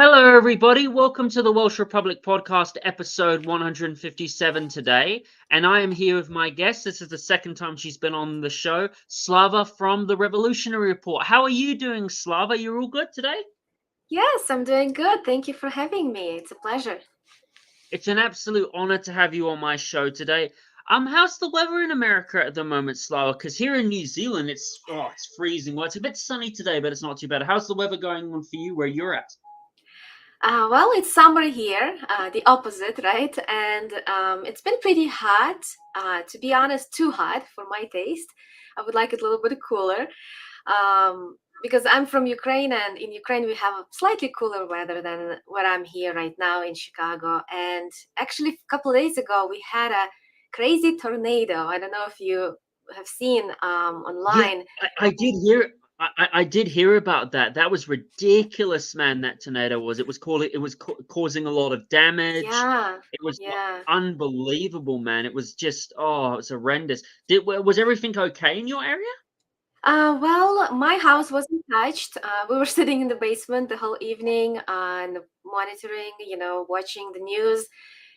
Hello, everybody. Welcome to the Welsh Republic podcast, episode 157 today. And I am here with my guest. This is the second time she's been on the show, Slava from the Revolutionary Report. How are you doing, Slava? You're all good today? Yes, I'm doing good. Thank you for having me. It's a pleasure. It's an absolute honor to have you on my show today. How's the weather in America at the moment, Slava? Because here in New Zealand, it's freezing. Well, it's a bit sunny today, but it's not too bad. How's the weather going on for you where you're at? Well, it's summer here, the opposite, right? And it's been pretty hot. To be honest, too hot for my taste. I would like it a little bit cooler because I'm from Ukraine, and in Ukraine we have a slightly cooler weather than where I'm here right now in Chicago. And actually, a couple of days ago, we had a crazy tornado. I don't know if you have seen Yeah, online. I did hear. I did hear about that. That was ridiculous, man. That tornado was. It was causing a lot of damage. Yeah, It was yeah. unbelievable, man. It was just it was horrendous. Was everything okay in your area? Well, my house wasn't touched. We were sitting in the basement the whole evening and monitoring, watching the news.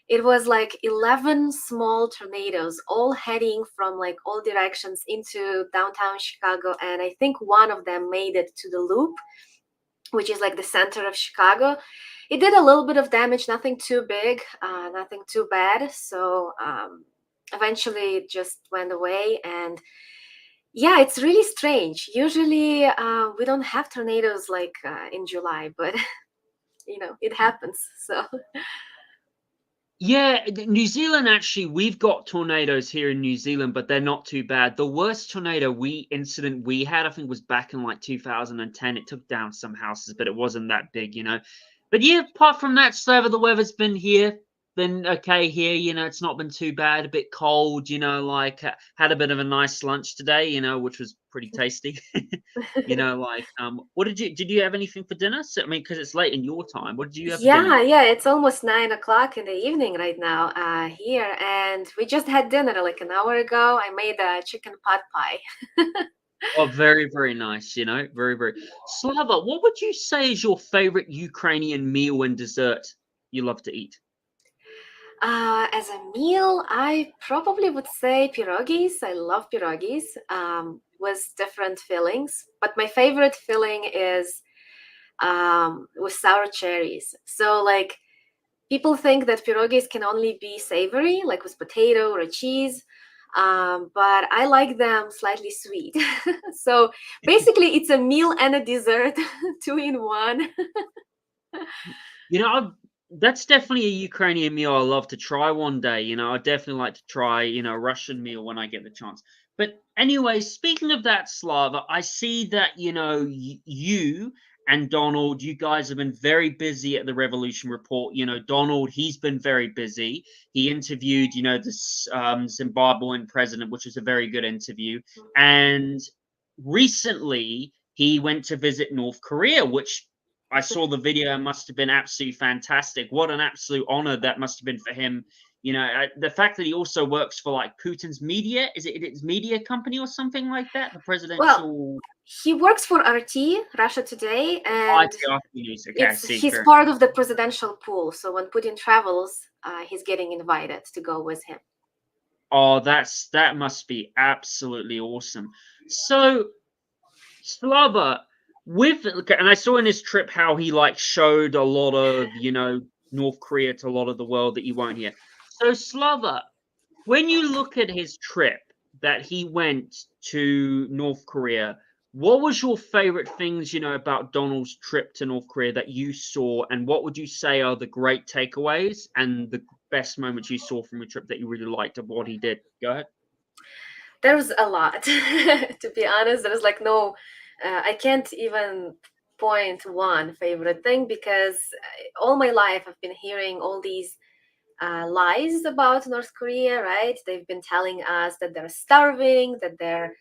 It was like 11 small tornadoes, all heading from like all directions into downtown Chicago. And I think one of them made it to the Loop, which is like the center of Chicago. It did a little bit of damage, nothing too big, nothing too bad. So eventually it just went away. And yeah, it's really strange. Usually, we don't have tornadoes like in July, but it happens. So Yeah, New Zealand actually, we've got tornadoes here in New Zealand, but they're not too bad. The worst incident we had, I think, was back in like 2010. It took down some houses, but it wasn't that big. But yeah, apart from that, Slava, the weather's been okay here. It's not been too bad. A bit cold. Had a bit of a nice lunch today. Which was pretty tasty. What did you have anything for dinner? So, I mean, because it's late in your time. What did you have for dinner? yeah, it's almost 9 o'clock in the evening right now here, and we just had dinner like an hour ago. I made a chicken pot pie. Oh, very, very nice, very, very. Slava, what would you say is your favorite Ukrainian meal and dessert you love to eat? As a meal, I probably would say pierogies. I love pierogies with different fillings, but my favorite filling is with sour cherries. So, like, people think that pierogies can only be savory, like with potato or a cheese, but I like them slightly sweet. So, basically, it's a meal and a dessert, two in one. You know, I've, that's definitely a Ukrainian meal I love to try one day. I'd definitely like to try, a Russian meal when I get the chance. But anyway, speaking of that, Slava, I see that, you and Donald, you guys have been very busy at the Revolution Report. Donald, he's been very busy. He interviewed, this Zimbabwean president, which was a very good interview. And recently, he went to visit North Korea, which I saw the video. It must have been absolutely fantastic. What an absolute honor that must have been for him. The fact that he also works for like Putin's media, is it its media company or something like that? The Well, presidential he works for RT, Russia Today, and ITRK news. Okay, I it's see. he's Fair. part of the presidential pool. So when Putin travels, he's getting invited to go with him. Oh, that must be absolutely awesome. So, Slava, and I saw in his trip how he like showed a lot of North Korea to a lot of the world that you won't hear. So, Slava, when you look at his trip that he went to North Korea, what was your favorite things, about Donald's trip to North Korea that you saw, and what would you say are the great takeaways and the best moments you saw from a trip that you really liked of what he did? Go ahead. There's a lot. To be honest, there's like no, I can't even point one favorite thing because all my life I've been hearing all these lies about North Korea, right? They've been telling us that they're starving, that they're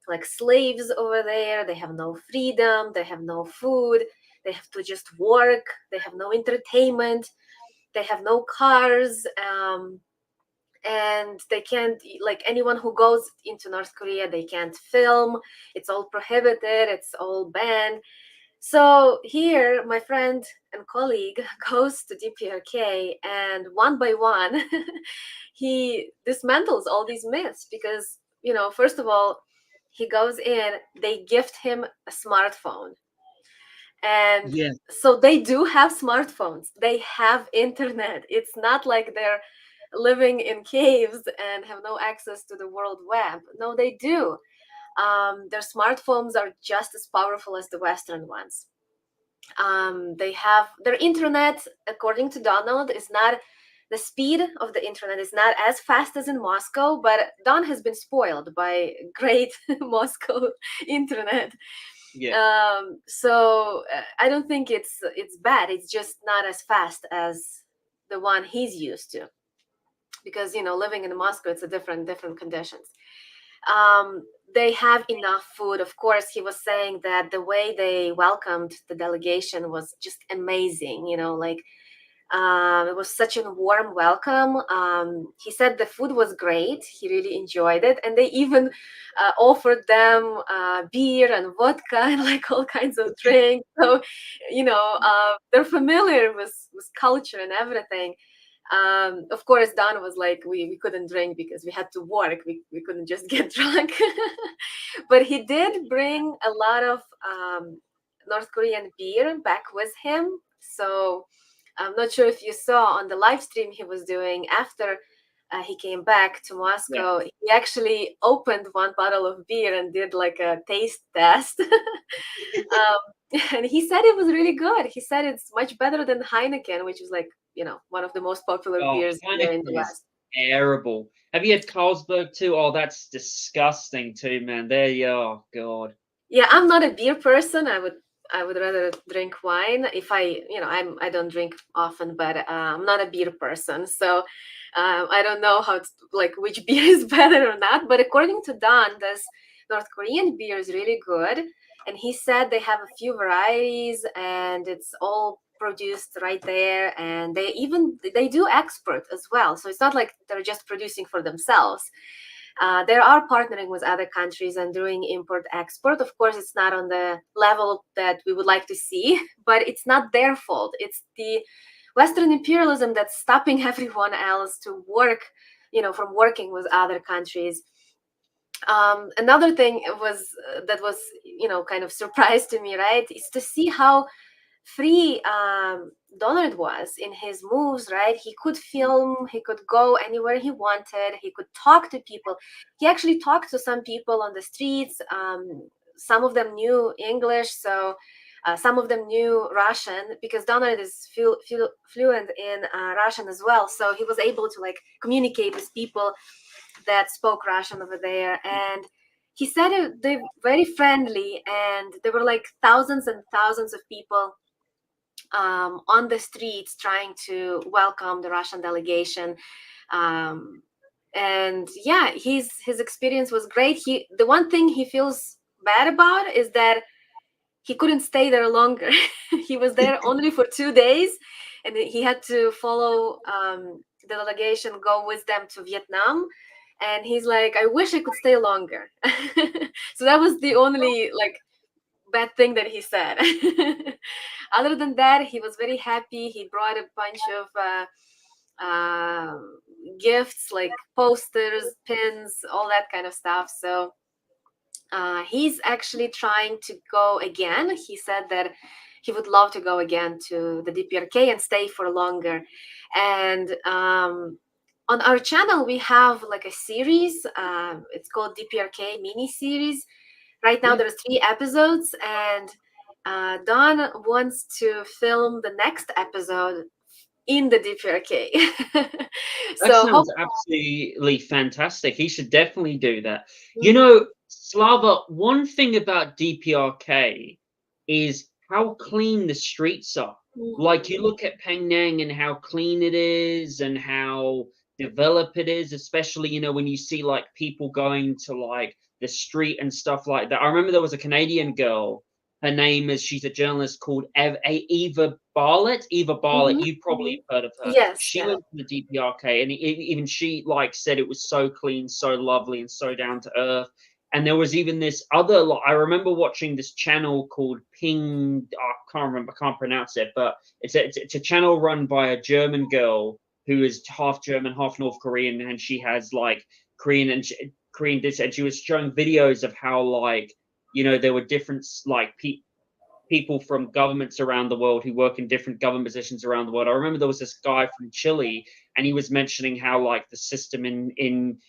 like slaves over there, they have no freedom, they have no food, they have to just work, they have no entertainment, they have no cars. And they can't, like, anyone who goes into North Korea, they can't film. It's all prohibited, it's all banned. So here, my friend and colleague goes to DPRK, and one by one, he dismantles all these myths because, first of all, he goes in, they gift him a smartphone. And Yeah. so they do have smartphones, they have internet. It's not like they're living in caves and have no access to the world web. No, they do. Their smartphones are just as powerful as the Western ones. They have their internet, according to Donald, is not the speed of the internet is not as fast as in Moscow, but Don has been spoiled by great Moscow internet. Yeah. So I don't think it's bad. It's just not as fast as the one he's used to, because living in Moscow, it's a different conditions. They have enough food. Of course, he was saying that the way they welcomed the delegation was just amazing. It was such a warm welcome. He said the food was great. He really enjoyed it, and they even offered them beer and vodka and like all kinds of drinks. So, they're familiar with culture and everything. Of course, Don was like, we couldn't drink because we had to work. We couldn't just get drunk. But he did bring a lot of North Korean beer back with him. So I'm not sure if you saw on the live stream he was doing after he came back to Yeah. Moscow. He actually opened one bottle of beer and did like a taste test. And he said it was really good. He said it's much better than Heineken, which is like, one of the most popular Oh, beers here in the Heineken is West. terrible. Have you had Carlsberg too? Oh, that's disgusting too, man. There you oh god. Yeah, I'm not a beer person. I would rather drink wine. If I don't drink often, but I'm not a beer person. So I don't know how like which beer is better or not. But according to Don, this North Korean beer is really good, and he said they have a few varieties, and it's all produced right there, and they do export as well. So it's not like they're just producing for themselves. They are partnering with other countries and doing import export. Of course, it's not on the level that we would like to see, but it's not their fault. It's the Western imperialism that's stopping everyone else to work, from working with other countries. Another thing that was kind of surprise to me, right, is to see how free Donald was in his moves, right? He could film, he could go anywhere he wanted, he could talk to people. He actually talked to some people on the streets. Some of them knew English, so some of them knew Russian because Donald is fluent in Russian as well. So he was able to like communicate with people that spoke Russian over there. And he said they're very friendly, and there were like thousands and thousands of people on the streets trying to welcome the Russian delegation. And yeah, his experience was great. The one thing he feels bad about is that he couldn't stay there longer. He was there only for 2 days, and he had to follow the delegation, go with them to Vietnam. And he's like, I wish I could stay longer. So that was the only like bad thing that he said. Other than that, he was very happy. He brought a bunch of uh, gifts like posters, pins, all that kind of stuff. So he's actually trying to go again. He said that he would love to go again to the DPRK and stay for longer. And on our channel, we have like a series. It's called DPRK mini series. Right now, Yeah. there's 3 episodes, and Don wants to film the next episode in the DPRK. That So hope. sounds absolutely fantastic. He should definitely do that. You Mhm. know, Slava, one thing about DPRK is how clean the streets are. Like you Mhm. look at Penang and how clean it is and how developed it is, especially, when you see like people going to like the street and stuff like that. I remember there was a Canadian girl. Her name is, she's a journalist called Eva Bartlett. Eva Bartlett, Mhm. you probably have heard of her. Yes, She yeah. went to the DPRK, and even she like said it was so clean, so lovely, and so down to earth. And there was even this other, I remember watching this channel called Ping, I can't pronounce it, but it's a channel run by a German girl who is half German, half North Korean, and she has like Korean and Korean dish, and she was showing videos of how, like, you know, there were different like people from governments around the world who work in different government positions around the world. I remember there was this guy from Chile, and he was mentioning how, like, the system in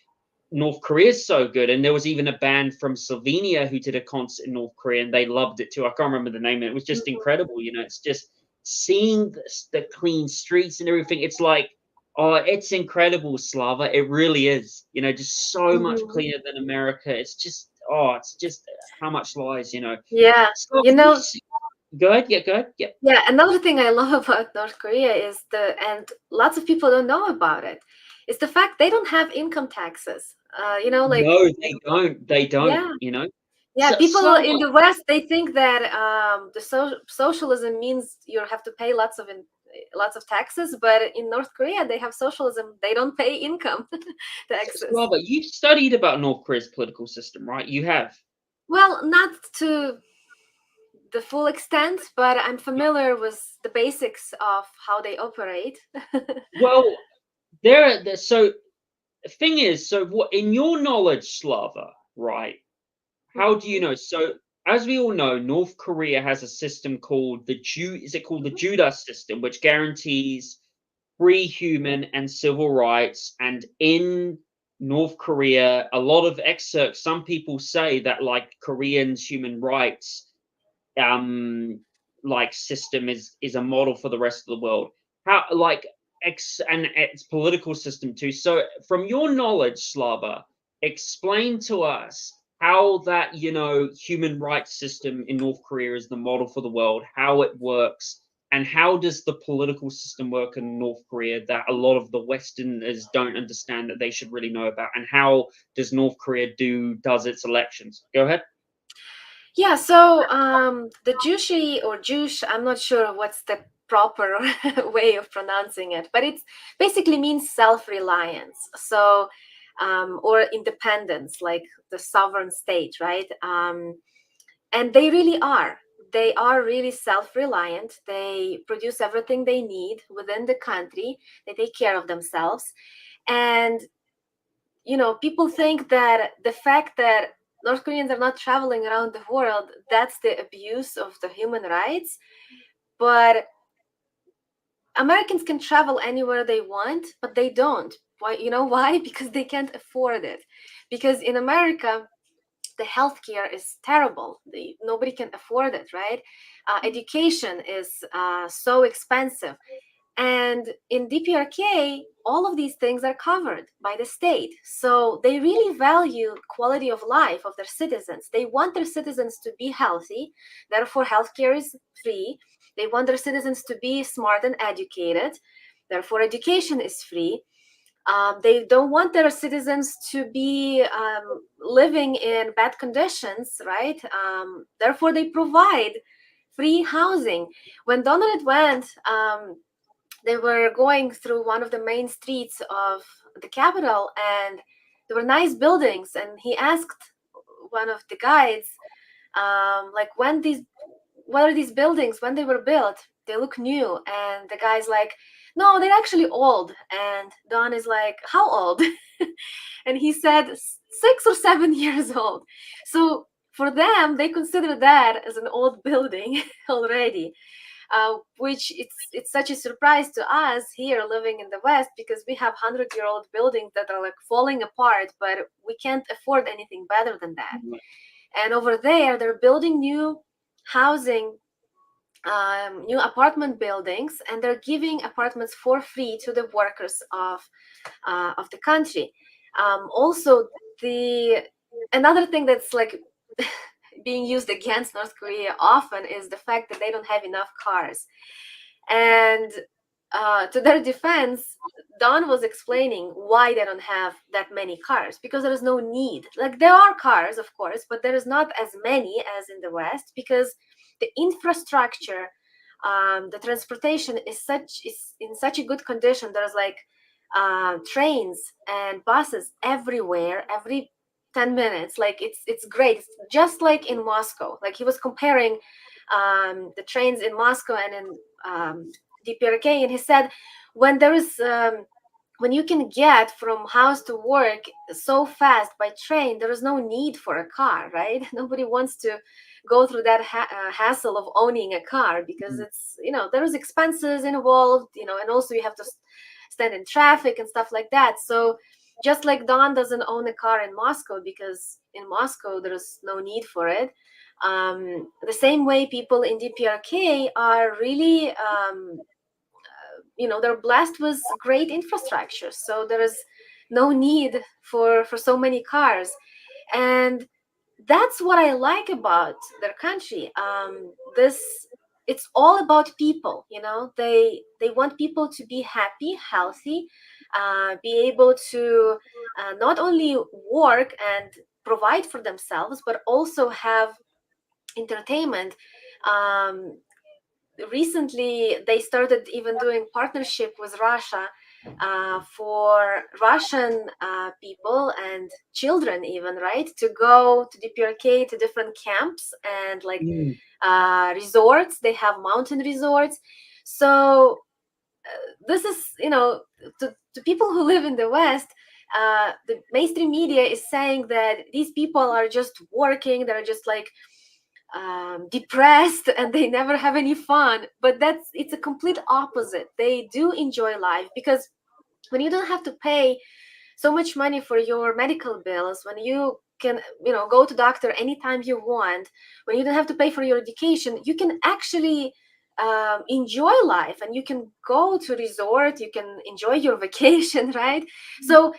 North Korea is so good, and there was even a band from Slovenia who did a concert in North Korea, and they loved it too. I can't remember the name. It was just incredible. You know, it's just seeing the clean streets and everything. It's like, oh, it's incredible, Slava. It really is. You know, just so much cleaner than America. It's just, oh, it's just how much lies. You know. Yeah, So, you know, go ahead. Yeah, go ahead. Yeah. yeah, another thing I love about North Korea is and lots of people don't know about it, is the fact they don't have income taxes. You know, like, No, they don't. They don't. yeah, You know. yeah, So, people Slava. in the West, they think that socialism means you have to pay lots of taxes, but in North Korea they have socialism. They don't pay income taxes. Slava, you've studied about North Korea's political system, right? You have. Well, not to the full extent, but I'm familiar with the basics of how they operate. Well, so the thing is, so what in your knowledge, Slava, right? How do you know? So, as we all know, North Korea has a system called is it called the Juche system, which guarantees free human and civil rights. And in North Korea, a lot of excerpts, some people say that, like, Koreans' human rights like system is a model for the rest of the world. How, like, and its political system too. So, from your knowledge, Slava, explain to us how that, you know, human rights system in North Korea is the model for the world, how it works, and how does the political system work in North Korea that a lot of the Westerners don't understand that they should really know about, and how does North Korea does its elections? Go ahead. Yeah, so the Juche or Juche, I'm not sure what's the proper way of pronouncing it, but it basically means self-reliance. So, or independence, like the sovereign state, right? And they really are. They are really self-reliant. They produce everything they need within the country. They take care of themselves. And, you know, people think that the fact that North Koreans are not traveling around the world, that's the abuse of the human rights. But Americans can travel anywhere they want, but they don't. Why? You know why? Because they can't afford it. Because in America, the healthcare is terrible. Nobody can afford it, right? Education is so expensive. And in DPRK, all of these things are covered by the state. So they really value quality of life of their citizens. They want their citizens to be healthy. Therefore, healthcare is free. They want their citizens to be smart and educated. Therefore, education is free. They don't want their citizens to be living in bad conditions, right? Therefore, they provide free housing. When Donald went, they were going through one of the main streets of the capital, and there were nice buildings. And he asked one of the guides, like, what are these buildings? When they were built? They look new. And the guy's like, no, they're actually old. And Don is like, how old? And he said 6 or 7 years old. So for them, they consider that as an old building already. Which it's such a surprise to us here living in the West, because we have 100-year-old buildings that are like falling apart, but we can't afford anything better than that. And over there, they're building new housing, new apartment buildings, and they're giving apartments for free to the workers of the country. Also, another thing that's like being used against North Korea often is the fact that they don't have enough cars. And to their defense, Don was explaining why they don't have that many cars, because there is no need. Like, there are cars, of course, but there is not as many as in the West, because the infrastructure, the transportation is in such a good condition. There's like trains and buses everywhere. 10 minutes. Like it's great. It's just like in Moscow. Like he was comparing the trains in Moscow and in DPRK, and he said when there is when you can get from house to work so fast by train, there is no need for a car, right? Nobody wants to go through that hassle of owning a car, because it's, you know, there's expenses involved, you know, and also you have to stand in traffic and stuff like that. So just like Don doesn't own a car in Moscow because in Moscow there's no need for it. The same way people in DPRK are really you know, they're blessed with great infrastructure, so there is no need for so many cars. And that's what I like about their country. This, it's all about people, you know. They want people to be happy, healthy, be able to not only work and provide for themselves, but also have entertainment. Recently they started even doing partnership with Russia for Russian people and children even, right, to go to DPRK, to different camps and like resorts. They have mountain resorts. So this is, you know, to people who live in the West, the mainstream media is saying that these people are just working, they're just like depressed and they never have any fun. But it's a complete opposite. They do enjoy life, because when you don't have to pay so much money for your medical bills, when you can, you know, go to doctor anytime you want, when you don't have to pay for your education, you can actually enjoy life, and you can go to resort, you can enjoy your vacation, right? So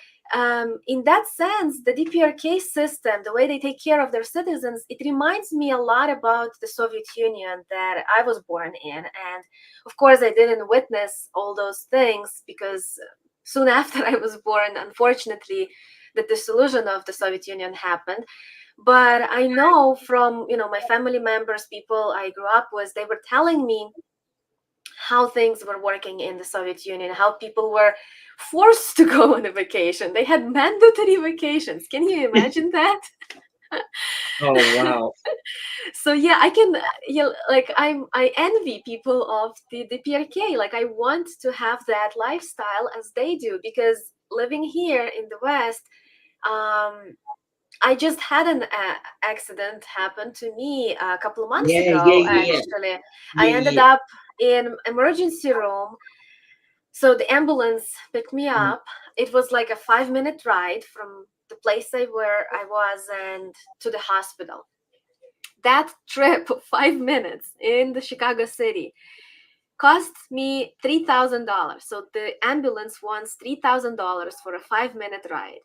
in that sense, the DPRK system, the way they take care of their citizens, it reminds me a lot about the Soviet Union that I was born in. And of course, I didn't witness all those things, because soon after I was born, unfortunately, the dissolution of the Soviet Union happened. But I know from, you know, my family members, people I grew up with, they were telling me how things were working in the Soviet Union, how people were forced to go on a vacation. They had mandatory vacations. Can you imagine that? Oh wow. So yeah, I can, yeah, like I envy people of the PRK. Like I want to have that lifestyle as they do, because living here in the West, I just had an accident happen to me a couple of months Yeah, ago. yeah, yeah, Actually, I yeah, ended yeah. up in emergency room. So the ambulance picked me Mm. up. It was like a 5-minute ride from the place where I was and to the hospital. That trip of 5 minutes in the Chicago city cost me $3,000. So the ambulance wants $3,000 for a 5-minute ride.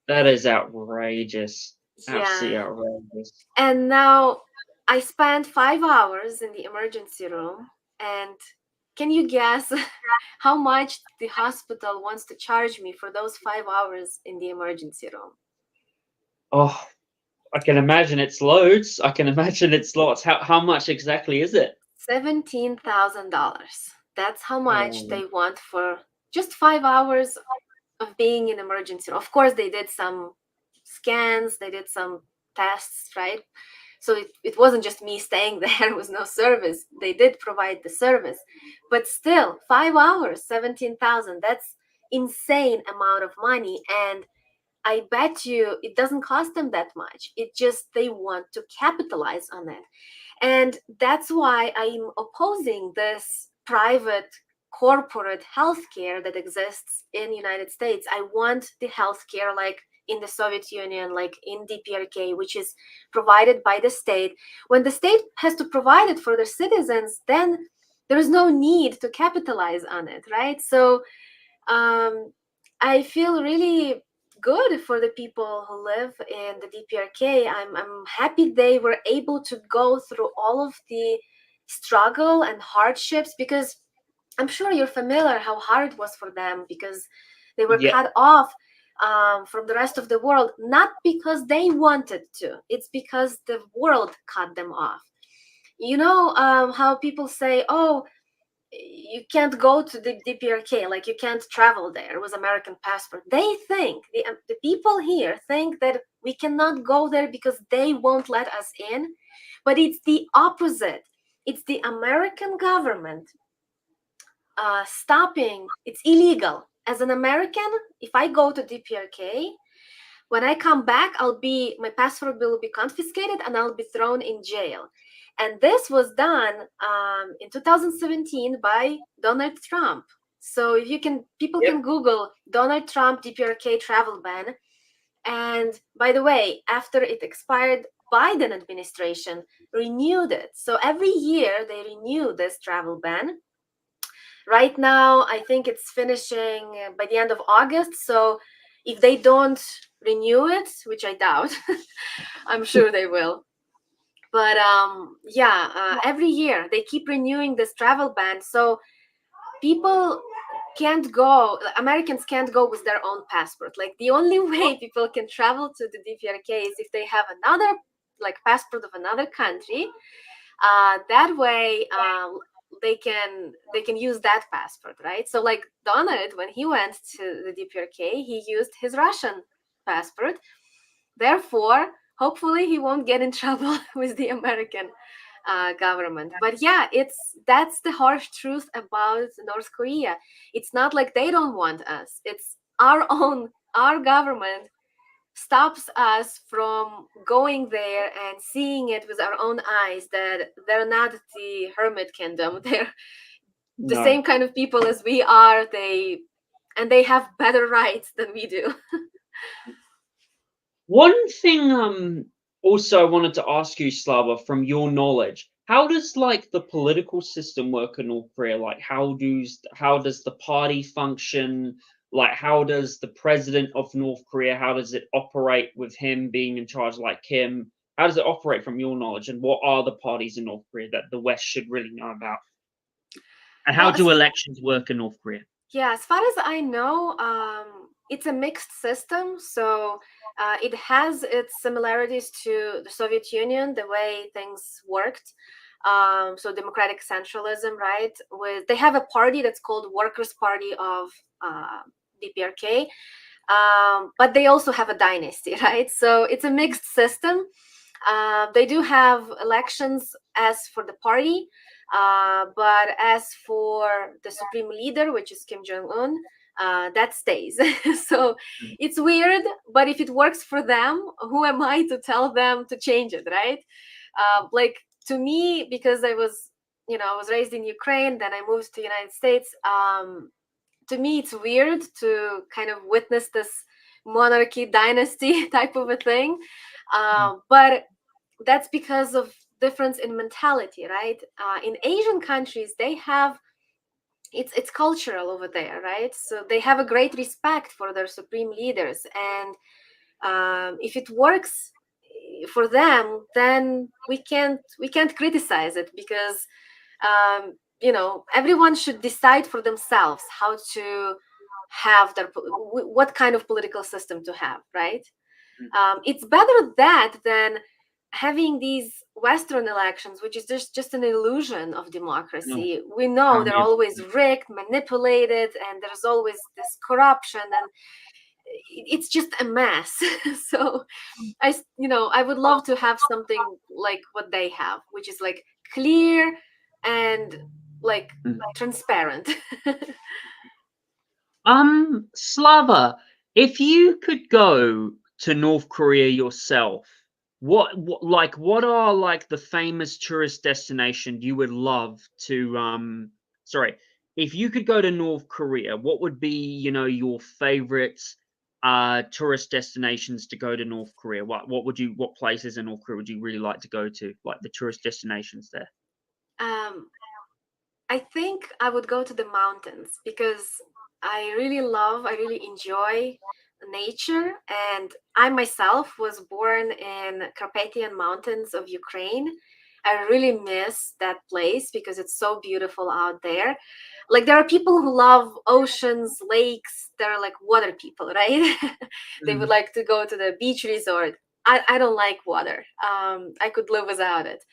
That is outrageous. Absolutely Yeah. outrageous. And now I spent 5 hours in the emergency room. And can you guess how much the hospital wants to charge me for those 5 hours in the emergency room? Oh, I can imagine it's loads. I can imagine it's lots. How much exactly is it? $17,000. That's how much Oh, they want for just 5 hours of being in emergency room. Of course, they did some scans, they did some tests, right? So it wasn't just me staying there with no service. They did provide the service. But still, 5 hours, 17,000, that's insane amount of money. And I bet you it doesn't cost them that much. It just they want to capitalize on it. And that's why I'm opposing this private corporate healthcare that exists in United States. I want the healthcare like in the Soviet Union, like in DPRK, which is provided by the state. When the state has to provide it for their citizens, then there is no need to capitalize on it, right? So I feel really good for the people who live in the DPRK. I'm happy they were able to go through all of the struggle and hardships, because I'm sure you're familiar how hard it was for them, because they were yeah, cut off from the rest of the world, not because they wanted to, it's because the world cut them off. You know how people say, oh, you can't go to the DPRK, like you can't travel there with American passport. They think the people here think that We cannot go there because they won't let us in. But it's the opposite. It's the American government stopping. It's illegal. As an American, if I go to DPRK, when I come back, my passport will be confiscated and I'll be thrown in jail. And this was done in 2017 by Donald Trump. So if you can, people can Google Donald Trump DPRK travel ban. And by the way, after it expired, Biden administration renewed it. So every year they renew this travel ban. Right now, I think it's finishing by the end of August. So if they don't renew it, which I doubt, I'm sure they will. But every year they keep renewing this travel ban. So people can't go, Americans can't go with their own passport. Like the only way people can travel to the DPRK is if they have another like passport of another country. That way they can use that passport, right? So like Donald, when he went to the DPRK, he used his Russian passport. Therefore, hopefully he won't get in trouble with the American government. But yeah, that's the harsh truth about North Korea. It's not like they don't want us. It's our government stops us from going there and seeing it with our own eyes that they're not the hermit kingdom. They're the same kind of people as we are. They have better rights than we do. One thing also I wanted to ask you, Slava, from your knowledge, how does like the political system work in North Korea? Like how does the party function? Like how does the president of North Korea, how does it operate with him being in charge like Kim? How does it operate from your knowledge? And what are the parties in North Korea that the West should really know about? And how do elections work in North Korea? Yeah, as far as I know, it's a mixed system. So it has its similarities to the Soviet Union, the way things worked. So democratic centralism, right? They have a party that's called Workers' Party of DPRK, but they also have a dynasty, right? So it's a mixed system. They do have elections as for the party, but as for the supreme leader, which is Kim Jong-un, that stays. So it's weird, but if it works for them, who am I to tell them to change it, right? Like to me, because I was raised in Ukraine, then I moved to the United States. To me, it's weird to kind of witness this monarchy dynasty type of a thing. But that's because of difference in mentality, right? In Asian countries, they have it's cultural over there, right? So they have a great respect for their supreme leaders, and if it works for them, then we can't criticize it because everyone should decide for themselves how to have what kind of political system to have, right? It's better that than having these Western elections, which is just an illusion of democracy. We know they're always rigged, manipulated, and there's always this corruption, and it's just a mess. So I would love to have something like what they have, which is like clear and like transparent. Slava, if you could go to North Korea yourself, what are like the famous tourist destination you would love to sorry, if you could go to North Korea, what would be, your favorite tourist destinations to go to North Korea? What places in North Korea would you really like to go to, like the tourist destinations there? I think I would go to the mountains because I really enjoy nature, and I myself was born in Carpathian Mountains of Ukraine. I really miss that place because it's so beautiful out there. Like there are people who love oceans, lakes, they're like water people, right? They would like to go to the beach resort. I don't like water. I could live without it.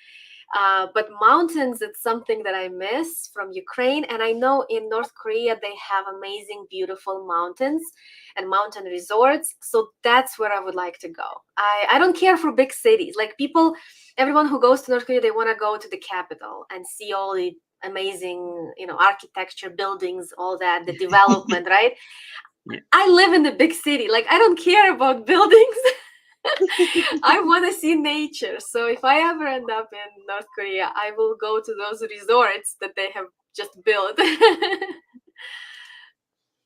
But mountains, it's something that I miss from Ukraine. And I know in North Korea, they have amazing, beautiful mountains and mountain resorts. So that's where I would like to go. I don't care for big cities. Like people, everyone who goes to North Korea, they want to go to the capital and see all the amazing, architecture, buildings, all that, the development, right? Yeah. I live in the big city. Like I don't care about buildings. I want to see nature. So if I ever end up in North Korea, I will go to those resorts that they have just built.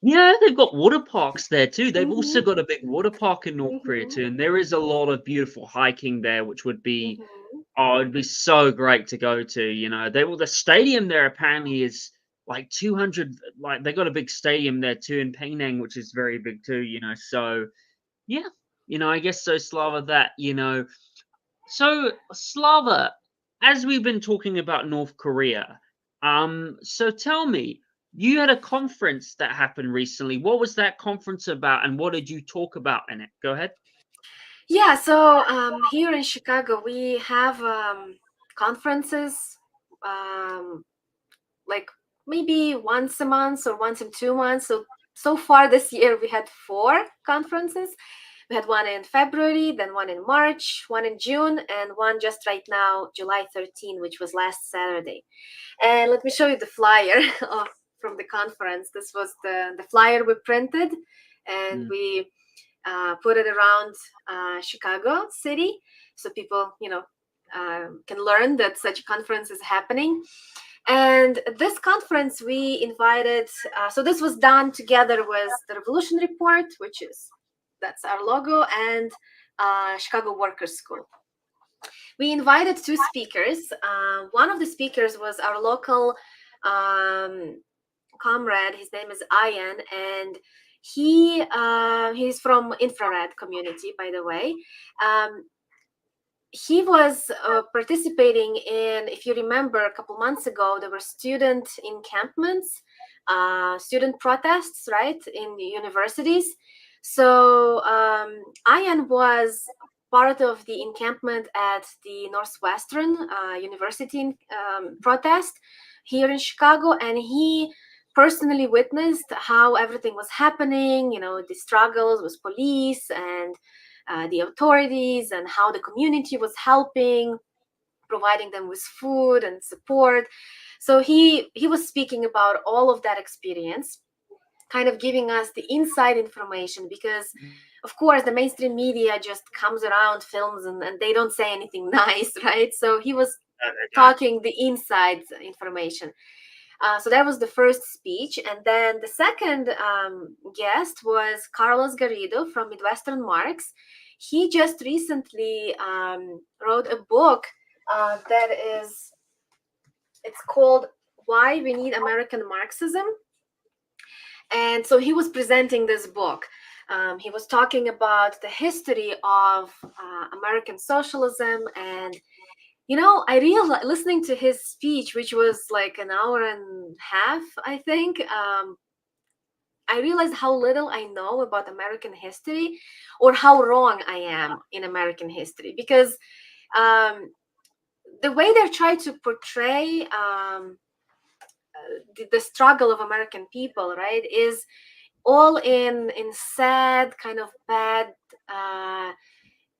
Yeah, they've got water parks there too. They've also Mhm, got a big water park in North Korea mhm, too, and there is a lot of beautiful hiking there, which would be mhm. it'd be so great to go to. The stadium there apparently is like 200. Like they got a big stadium there too in Penang, which is very big too. So yeah, I guess so, Slava. So Slava, as we've been talking about North Korea, so tell me, you had a conference that happened recently. What was that conference about, and what did you talk about in it? Go ahead. Yeah, so here in Chicago, we have conferences like maybe once a month or once in 2 months. So far this year, we had four conferences. We had one in February, then one in March, one in June, and one just right now, July 13, which was last Saturday. And let me show you the flyer from the conference. This was the flyer we printed, and Mm. we put it around Chicago City, so people, can learn that such a conference is happening. And this conference, we invited. So this was done together with the Revolution Report, that's our logo, and Chicago Workers School. We invited two speakers. One of the speakers was our local comrade. His name is Ayan, and he's from infrared community, by the way. He was participating in, if you remember, a couple months ago, there were student encampments, student protests, right, in the universities. So Ayan was part of the encampment at the Northwestern University protest here in Chicago, and he personally witnessed how everything was happening, the struggles with police and the authorities, and how the community was helping, providing them with food and support. So he was speaking about all of that experience, kind of giving us the inside information, because of course the mainstream media just comes around, films, and they don't say anything nice, right? So he was talking the inside information. So that was the first speech. And then the second guest was Carlos Garrido from Midwestern Marx. He just recently wrote a book it's called Why We Need American Marxism. And so he was presenting this book. He was talking about the history of American socialism. And I realized, listening to his speech, which was like an hour and a half, I think, I realized how little I know about American history, or how wrong I am in American history, because the way they're trying to portray the struggle of American people, right, is all in sad, kind of bad.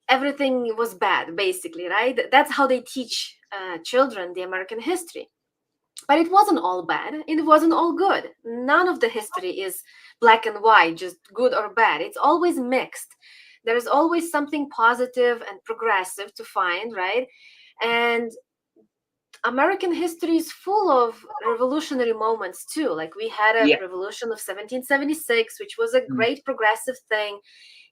Everything was bad, basically, right? That's how they teach children the American history. But it wasn't all bad. It wasn't all good. None of the history is black and white, just good or bad. It's always mixed. There's always something positive and progressive to find, right? And American history is full of revolutionary moments too. Like we had a Yeah. revolution of 1776, which was a Mm. great progressive thing.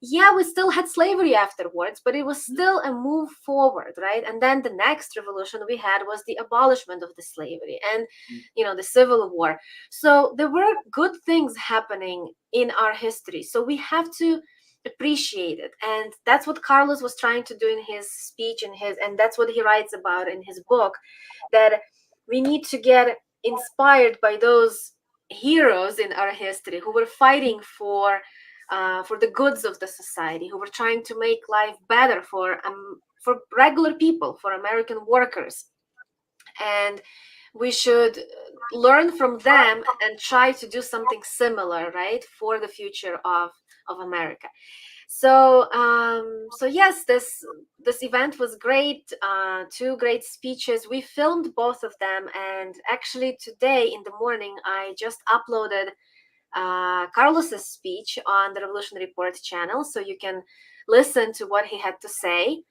Yeah, we still had slavery afterwards, but it was still a move forward, right? And then the next revolution we had was the abolishment of the slavery and, the Civil War. So there were good things happening in our history. So we have to appreciate it. And that's what Carlos was trying to do in his speech, and that's what he writes about in his book, that we need to get inspired by those heroes in our history who were fighting for the goods of the society, who were trying to make life better for regular people, for American workers. and we should learn from them and try to do something similar, right, for the future of America. So so yes, this event was great. Two great speeches. We filmed both of them, and actually today in the morning I just uploaded Carlos's speech on the Revolution Report channel, so you can listen to what he had to say.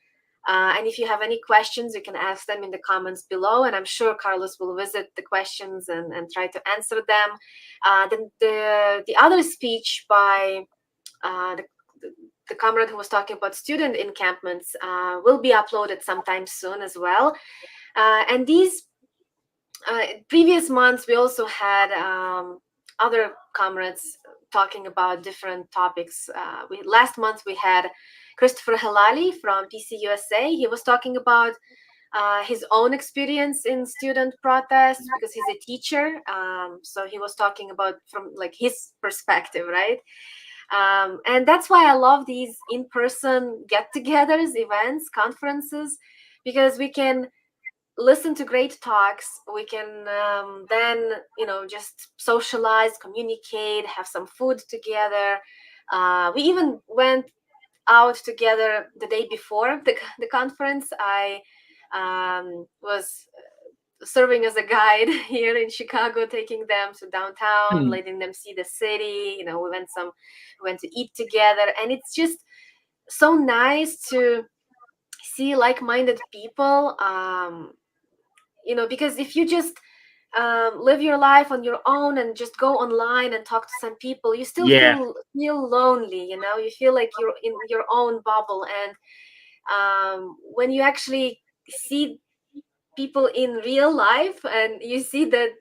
And if you have any questions, you can ask them in the comments below, and I'm sure Carlos will visit the questions and try to answer them. The other speech by the comrade who was talking about student encampments will be uploaded sometime soon as well. And these previous months, we also had other comrades talking about different topics. Last month we had Christopher Halali from PCUSA. He was talking about his own experience in student protests because he's a teacher. So he was talking about from like his perspective, right? And that's why I love these in-person get-togethers, events, conferences, because we can listen to great talks. We can then, just socialize, communicate, have some food together. We even went out together the day before the conference. I was serving as a guide here in Chicago, taking them to downtown, letting them see the city. We went to eat together, and it's just so nice to see like-minded people. Because if you just live your life on your own and just go online and talk to some people, you still feel lonely. You feel like you're in your own bubble, and when you actually see people in real life and you see that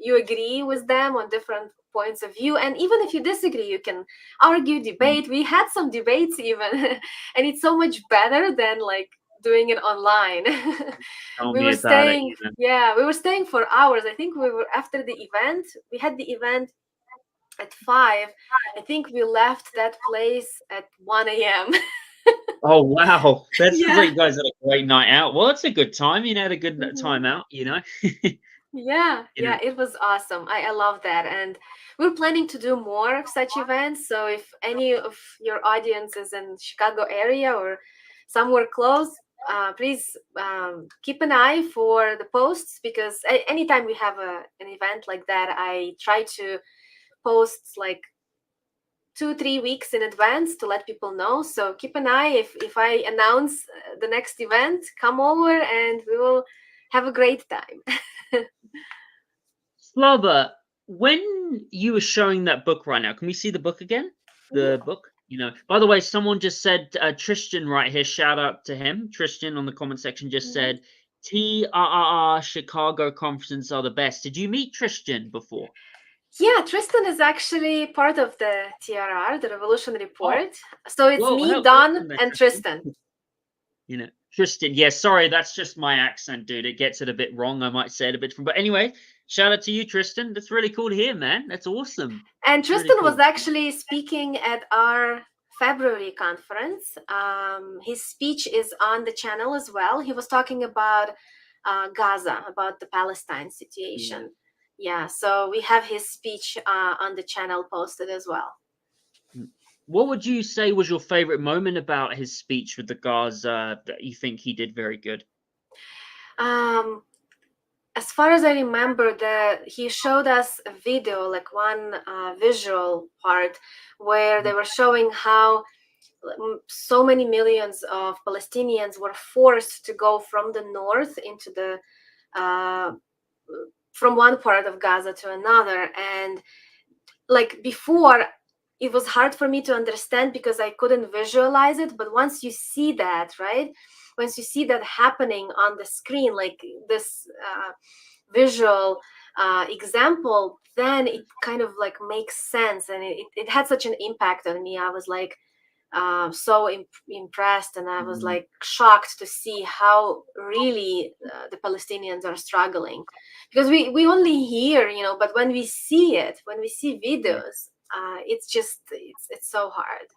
you agree with them on different points of view, and even if you disagree, you can argue, debate. We had some debates even and it's so much better than like doing it online. Tell we me were about it. staying Yeah, we were staying for hours. I think we were after the event. We had the event at 5. I think we left that place at 1 a.m. Oh wow, that sounds Yeah. like you guys had a great night out. Well, it's a good time. You had a good time out. Yeah, You know. it was awesome. I love that. And we're planning to do more of such events. So if any of your audience is in Chicago area or somewhere close, please keep an eye for the posts, because anytime we have an event like that, I try to post like 2-3 weeks in advance to let people know. So keep an eye. If I announce the next event, come over and we will have a great time. Slava, when you were showing that book right now, can we see the book again? The book? By the way, someone just said, Tristan right here, shout out to him. Tristan on the comment section just said, TRRR Chicago conferences are the best. Did you meet Tristan before? Yeah, Tristan is actually part of the TRR, the Revolution Report. So it's Well, me, welcome Don, there, and Tristan. Tristan. Yeah, sorry, that's just my accent, dude. It gets it a bit wrong. I might say it a bit from, but anyway, shout out to you, Tristan. That's really cool to hear, man. That's awesome. And It's really Tristan was cool. actually speaking at our February conference. His speech is on the channel as well. He was talking about Gaza, about the Palestine situation. Yeah, so we have his speech on the channel posted as well. What would you say was your favorite moment about his speech with the Gaza that you think he did very good? As far as I remember, he showed us a video, like one visual part, where they were showing how so many millions of Palestinians were forced to go from the north into the from one part of Gaza to another. And like before, it was hard for me to understand because I couldn't visualize it. But once you see that, right? Once you see that happening on the screen, like this visual example, then it kind of like makes sense, and it had such an impact on me. I was like so impressed, and I was like shocked to see how really the Palestinians are struggling, because we only hear, but when we see it, when we see videos, it's just it's so hard.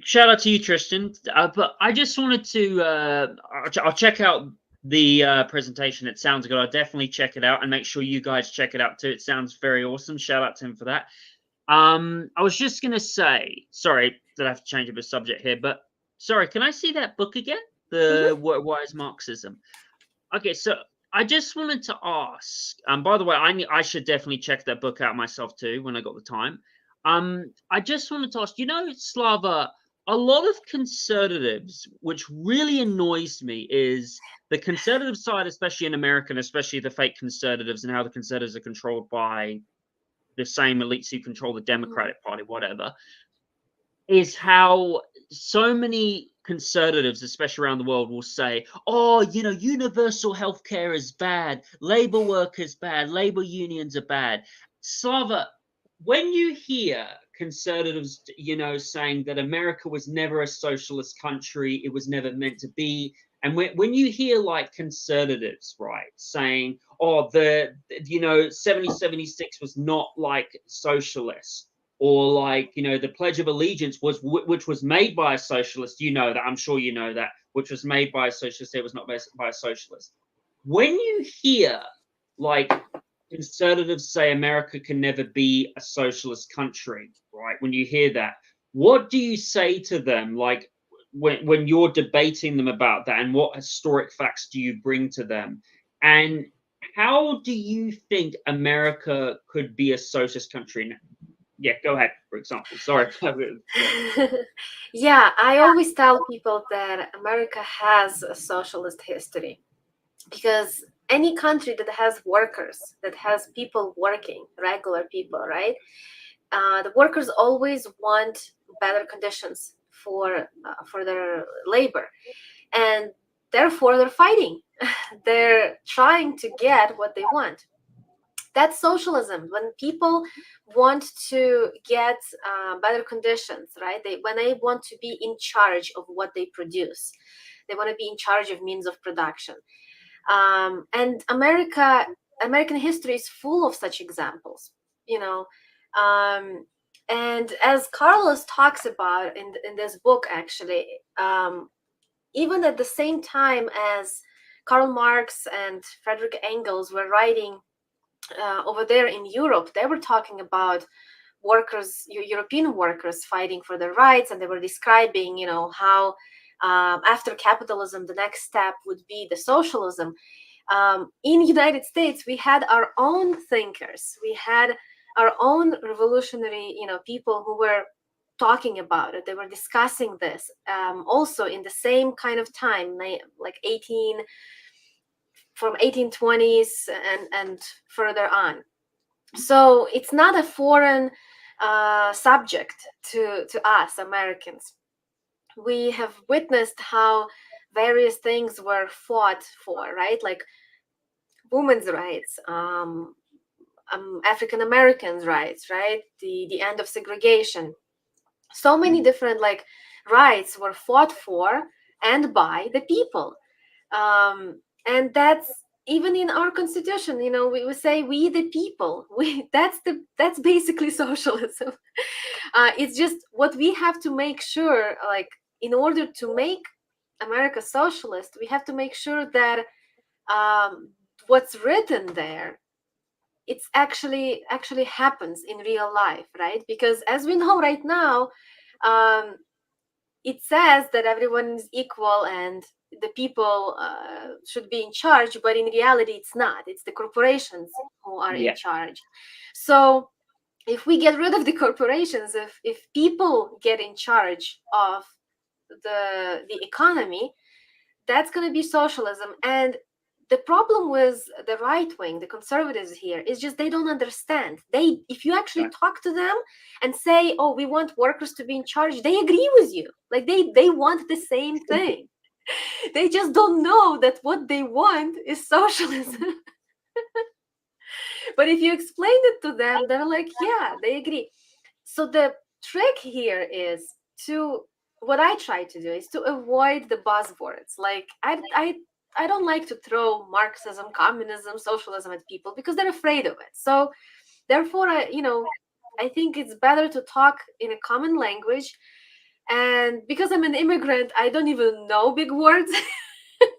Shout out to you, Tristan. But I just wanted to, I'll check out the presentation. It sounds good. I'll definitely check it out, and make sure you guys check it out too. It sounds very awesome. Shout out to him for that. I was just gonna say, sorry that I have to change a bit of subject here, but sorry, can I see that book again? The Mhm. Wise Marxism. Okay, so I just wanted to ask. By the way, I should definitely check that book out myself too when I got the time. I just wanted to ask. You know, Slava, a lot of conservatives, which really annoys me, is the conservative side, especially in America, and especially the fake conservatives, and how the conservatives are controlled by the same elites who control the Mhm. Democratic Party, whatever, is how so many conservatives, especially around the world, will say, oh, you know, universal healthcare is bad, labor workers bad, labor unions are bad. Slava, when you hear conservatives, you know, saying that America was never a socialist country, it was never meant to be, and when you hear like conservatives, right, saying, oh, you know, 7076 was not like socialist, or like, you know, the Pledge of Allegiance was which was made by a socialist. You know that, I'm sure you know that, which was made by a socialist. It was not by a socialist. When you hear like conservatives say America can never be a socialist country, right? When you hear that, what do you say to them? Like when you're debating them about that, and what historic facts do you bring to them? And how do you think America could be a socialist country? Yeah, go ahead, for example. Sorry. Yeah. Yeah, I always tell people that America has a socialist history because any country that has workers, that has people working, regular people, right? The workers always want better conditions for their labor, and therefore they're fighting. They're trying to get what they want. That's socialism. When people want to get better conditions, right? When they want to be in charge of what they produce, they want to be in charge of means of production. And American history is full of such examples, you know. Um, and as Carlos talks about in this book, actually, even at the same time as Karl Marx and Frederick Engels were writing over there in Europe, they were talking about workers, European workers fighting for their rights, and they were describing, you know, how after capitalism, the next step would be the socialism. In United States, we had our own thinkers, we had our own revolutionary, you know, people who were talking about it. They were discussing this also in the same kind of time, like 18 from 1820s and further on. So it's not a foreign subject to us Americans. We have witnessed how various things were fought for, right? Like women's rights, African Americans' rights, right? The end of segregation. So many different like rights were fought for and by the people, and that's even in our constitution. You know, we say we the people. We that's basically socialism. It's just what we have to make sure, like in order to make America socialist, we have to make sure that what's written there it's actually happens in real life, right? Because as we know right now, um, it says that everyone is equal and the people should be in charge, but in reality it's not. It's the corporations who are in Yeah. charge. So if we get rid of the corporations, if people get in charge of the economy, that's going to be socialism. And the problem with the right wing, the conservatives here, is just they don't understand. They, if you actually talk to them and say, oh, we want workers to be in charge, they agree with you. Like they want the same thing. They just don't know that what they want is socialism. But if you explain it to them, they're like, yeah, they agree. So the trick here is to, what I try to do is to avoid the buzzwords. Like I don't like to throw Marxism, communism, socialism at people because they're afraid of it. So therefore, I think it's better to talk in a common language. And because I'm an immigrant, I don't even know big words.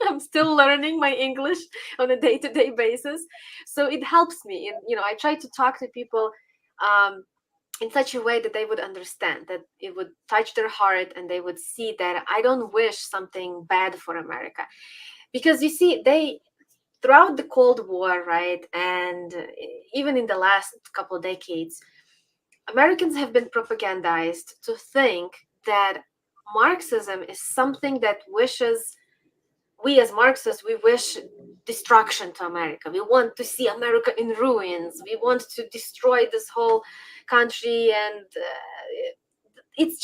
I'm still learning my English on a day-to-day basis, so it helps me. And I try to talk to people in such a way that they would understand, that it would touch their heart, and they would see that I don't wish something bad for America. Because you see, throughout the Cold War, right, and even in the last couple of decades, Americans have been propagandized to think that Marxism is something that wishes, we as Marxists, we wish destruction to America. We want to see America in ruins. We want to destroy this whole country, and it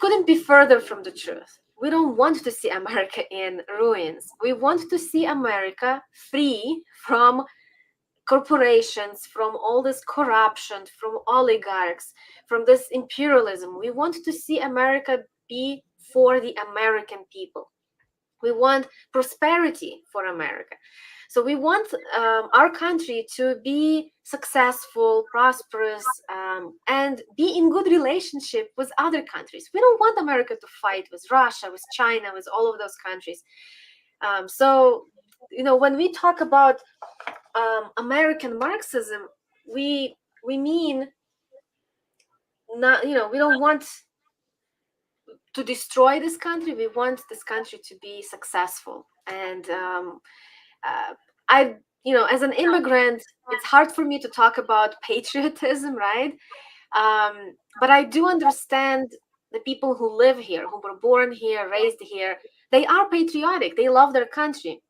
couldn't be further from the truth. We don't want to see America in ruins. We want to see America free from corporations, from all this corruption, from oligarchs, from this imperialism. We want to see America be for the American people. We want prosperity for America. So we want our country to be successful, prosperous, and be in good relationship with other countries. We don't want America to fight with Russia, with China, with all of those countries. So, when we talk about American Marxism, we mean not, we don't want to destroy this country. We want this country to be successful. And as an immigrant, it's hard for me to talk about patriotism, right? But I do understand the people who live here, who were born here, raised here. They are patriotic. They love their country.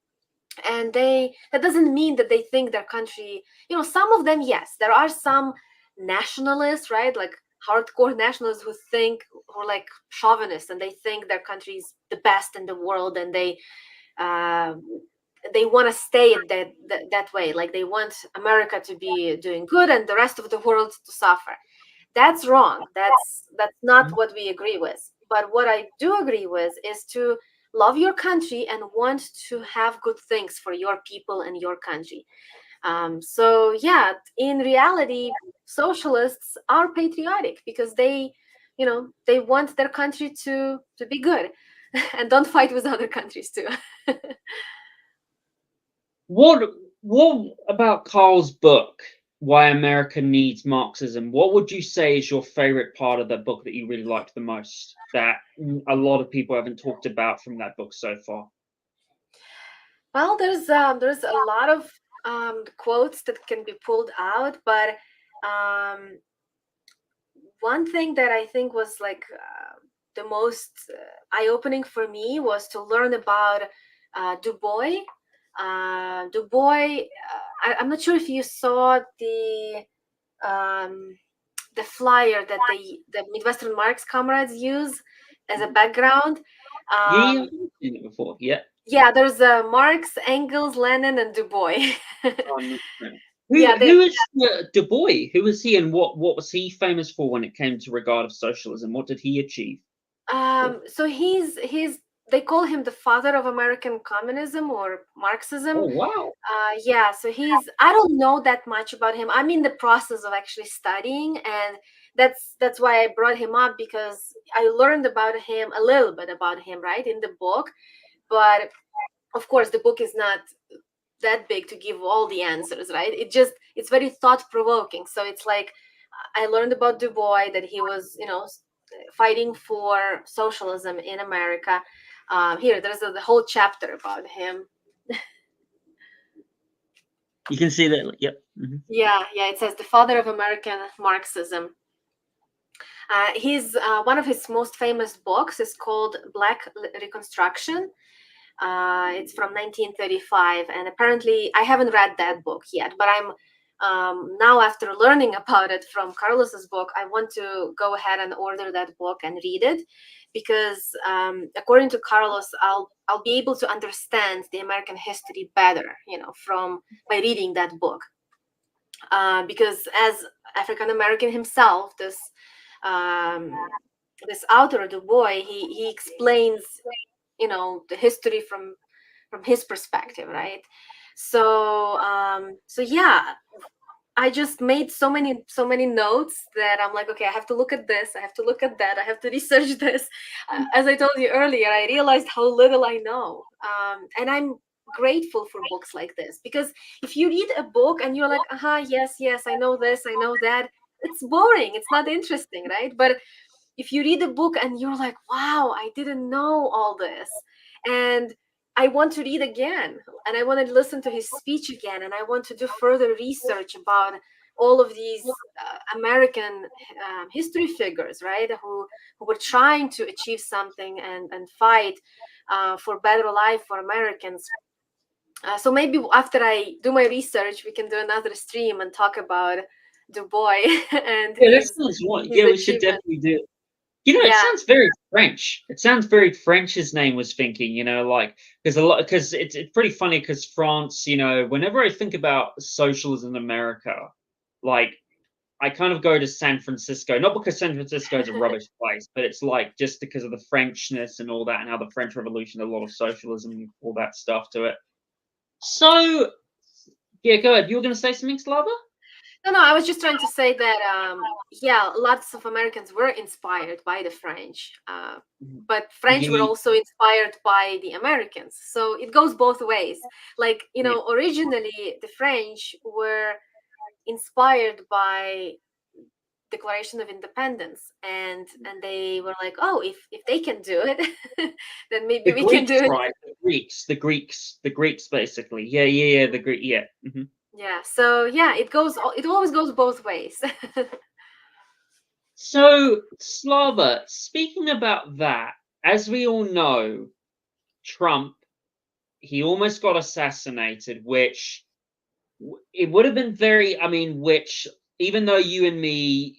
And that doesn't mean that they think their country, some of them, yes, there are some nationalists, right? Like hardcore nationalists who are like chauvinists, and they think their country is the best in the world, and they want to stay that way. Like they want America to be doing good and the rest of the world to suffer. That's wrong. That's not what we agree with. But what I do agree with is to love your country and want to have good things for your people and your country. So yeah, in reality, socialists are patriotic because they want their country to be good and don't fight with other countries too. What about Carl's book, Why America Needs Marxism? What would you say is your favorite part of that book that you really liked the most, that a lot of people haven't talked about from that book so far? Well, there's a lot of quotes that can be pulled out, but one thing that I think was like the most eye-opening for me was to learn about Du Bois. Du Bois, I'm not sure if you saw the flyer that the Midwestern Marx comrades use as a background. Yeah, I've seen it before. Yeah. Yeah, there's Marx, Engels, Lenin, and Du Bois. Who is Du Bois? Who was he, and what was he famous for when it came to regard of socialism? What did he achieve? So he's they call him the father of American communism or Marxism. Oh wow. Yeah, so I don't know that much about him. I'm in the process of actually studying, and that's why I brought him up, because I learned about him a little bit about him, right, in the book. But of course, the book is not that big to give all the answers, right? It's very thought-provoking. So it's like I learned about Du Bois, that he was, fighting for socialism in America. Here, there's the whole chapter about him. You can see that. Yep. Mm-hmm. Yeah. It says the father of American Marxism. One of his most famous books is called Black Reconstruction. It's from 1935, and apparently I haven't read that book yet, but I'm now, after learning about it from Carlos's book, I want to go ahead and order that book and read it, because according to Carlos, I'll be able to understand the American history better, by reading that book. Because as African American himself, this author, Du Bois, he explains, the history from his perspective, right? So yeah, I just made so many notes that I'm like, okay, I have to look at this, I have to look at that, I have to research this. As I told you earlier, I realized how little I know, and I'm grateful for books like this, because if you read a book and you're like, yes, yes, I know this, I know that, it's boring, it's not interesting, right? But if you read a book and you're like, wow, I didn't know all this, and I want to read again, and I want to listen to his speech again, and I want to do further research about all of these American history figures, right? Who were trying to achieve something and fight for better life for Americans. So maybe after I do my research, we can do another stream and talk about Du Bois and Yeah, that sounds one. his Yeah, we should achievement. definitely do. You know, it Yeah. sounds very French. It sounds very French. His name was thinking, like because it's pretty funny because France, whenever I think about socialism in America, like I kind of go to San Francisco, not because San Francisco is a rubbish place, but it's like just because of the Frenchness and all that, and how the French Revolution, a lot of socialism, all that stuff to it. So, yeah, go ahead. You were going to say something, Slava? No, I was just trying to say that, yeah, lots of Americans were inspired by the French, but French were Yeah, also inspired by the Americans. So it goes both ways. Like, yeah. originally the French were inspired by Declaration of Independence, and they were like, oh, if they can do it, then maybe The we can Greeks, do it. right? The Greeks, basically. Yeah. The Greek, yeah. Yeah. So yeah, it always goes both ways. So, Slava, speaking about that, as we all know, Trump, he almost got assassinated, which it would have been very, I mean, which even though you and me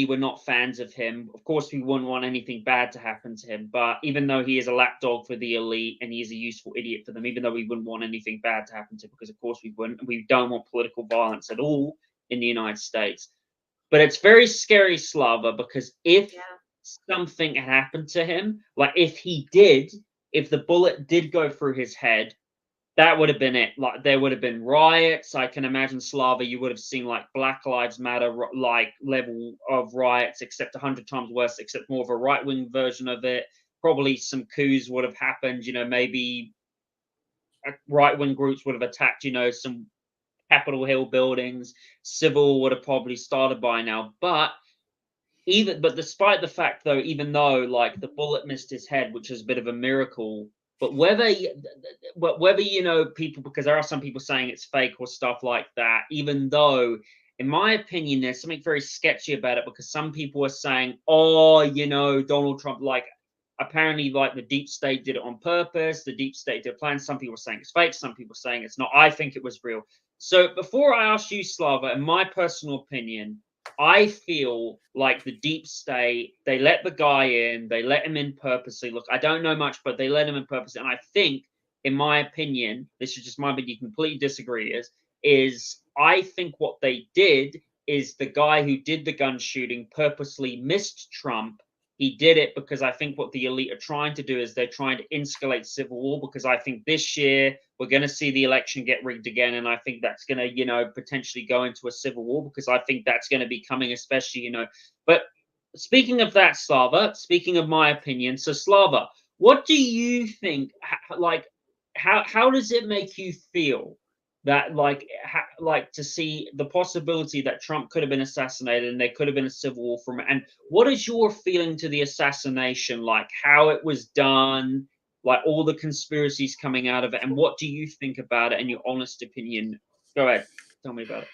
were not fans of him, of course we wouldn't want anything bad to happen to him. But even though he is a lapdog for the elite and he is a useful idiot for them, even though we wouldn't want anything bad to happen to him, because of course we wouldn't, we don't want political violence at all in the United States. But it's very scary, Slava, because if Yeah. something happened to him, like if the bullet did go through his head, that would have been it. Like there would have been riots. I can imagine, Slava, you would have seen like Black Lives Matter like level of riots, except 100 times worse, except more of a right wing version of it. Probably some coups would have happened. Maybe right wing groups would have attacked. Some Capitol Hill buildings. Civil would have probably started by now. But despite the fact, though, even though like the bullet missed his head, which is a bit of a miracle, but whether people, because there are some people saying it's fake or stuff like that, even though in my opinion there's something very sketchy about it, because some people are saying, oh, Donald Trump, like apparently like the deep state did it on purpose, the deep state did plan. Some people are saying it's fake, some people are saying it's not. I think it was real. So before I ask you, Slava, in my personal opinion, I feel like the deep state, they let the guy in, they let him in purposely. Look, I don't know much, but they let him in purposely. And I think, in my opinion, this is just my opinion, you completely disagree, is I think what they did is the guy who did the gun shooting purposely missed Trump. He did it because I think what the elite are trying to do is they're trying to instigate civil war, because I think this year we're going to see the election get rigged again, and I think that's going to, potentially go into a civil war, because I think that's going to be coming, especially, But speaking of that, Slava, speaking of my opinion, so Slava, what do you think? Like, how does it make you feel that like to see the possibility that Trump could have been assassinated and there could have been a civil war from it? And what is your feeling to the assassination, like how it was done, like all the conspiracies coming out of it, and what do you think about it in your honest opinion? Go ahead, tell me about it.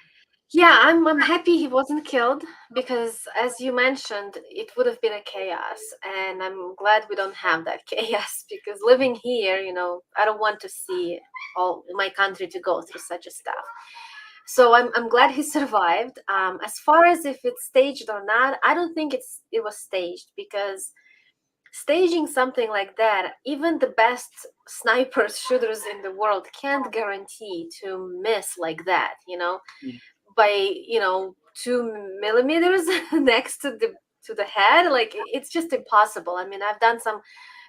Yeah, I'm happy he wasn't killed, because as you mentioned, it would have been a chaos, and I'm glad we don't have that chaos, because living here, I don't want to see all my country to go through such a stuff. So I'm glad he survived. As far as if it's staged or not, I don't think it was staged, because staging something like that, even the best snipers, shooters in the world can't guarantee to miss like that, Mm. by 2 millimeters next to the head. Like, it's just impossible. I mean, I've done some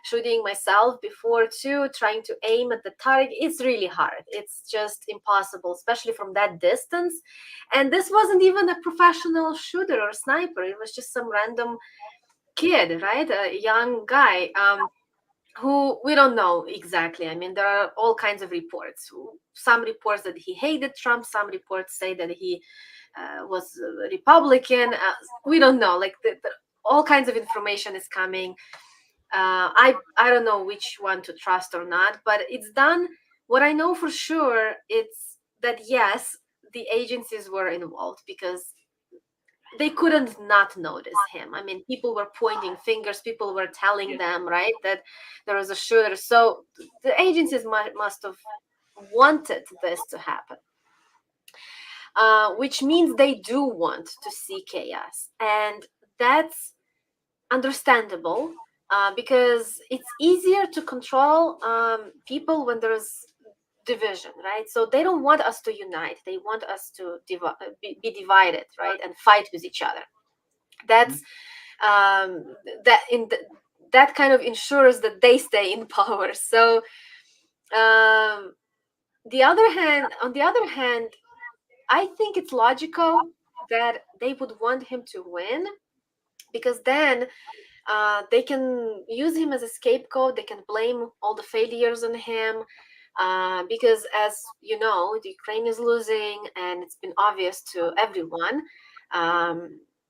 shooting myself before too, trying to aim at the target. It's really hard. It's just impossible, especially from that distance. And this wasn't even a professional shooter or sniper. It was just some random kid, right? A young guy. Who we don't know exactly. I mean, there are all kinds of reports. Some reports that he hated Trump, some reports say that he was a Republican. We don't know. Like all kinds of information is coming. I don't know which one to trust or not, but it's done. What I know for sure, it's that yes, the agencies were involved because they couldn't not notice him. I mean, people were pointing fingers, people were telling them, right, that there was a shooter. So the agencies must have wanted this to happen, which means they do want to see chaos. And that's understandable because it's easier to control people when there's division, right? So they don't want us to unite. They want us to be divided, right, and fight with each other. That's that that kind of ensures that they stay in power. So on the other hand, I think it's logical that they would want him to win because then they can use him as a scapegoat. They can blame all the failures on him. Because as you know, the Ukraine is losing, and it's been obvious to everyone,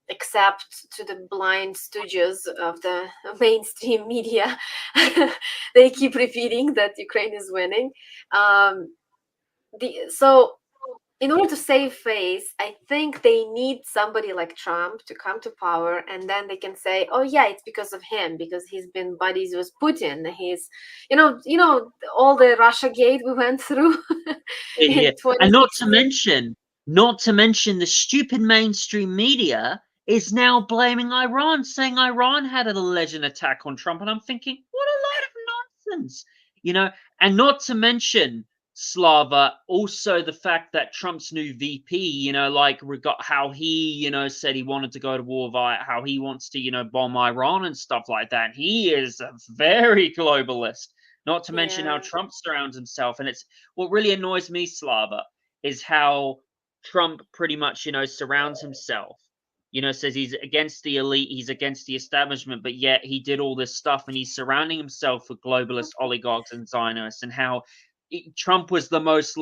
except to the blind stooges of the mainstream media. They keep repeating that Ukraine is winning. So in order to save face, I think they need somebody like Trump to come to power, and then they can say, "Oh yeah, it's because of him, because he's been buddies with Putin. He's, all the Russia gate we went through Yeah. in And 2016." not to mention the stupid mainstream media is now blaming Iran, saying Iran had an alleged attack on Trump. And I'm thinking, what a load of nonsense, and not to mention, Slava, also the fact that Trump's new VP, how he, said he wanted to go to war via how he wants to, bomb Iran and stuff like that. He is a very globalist. Not to mention how Yeah, Trump surrounds himself. And it's what really annoys me, Slava, is how Trump pretty much, surrounds himself. Says he's against the elite, he's against the establishment, but yet he did all this stuff and he's surrounding himself with globalist oligarchs and Zionists, and how Trump was the most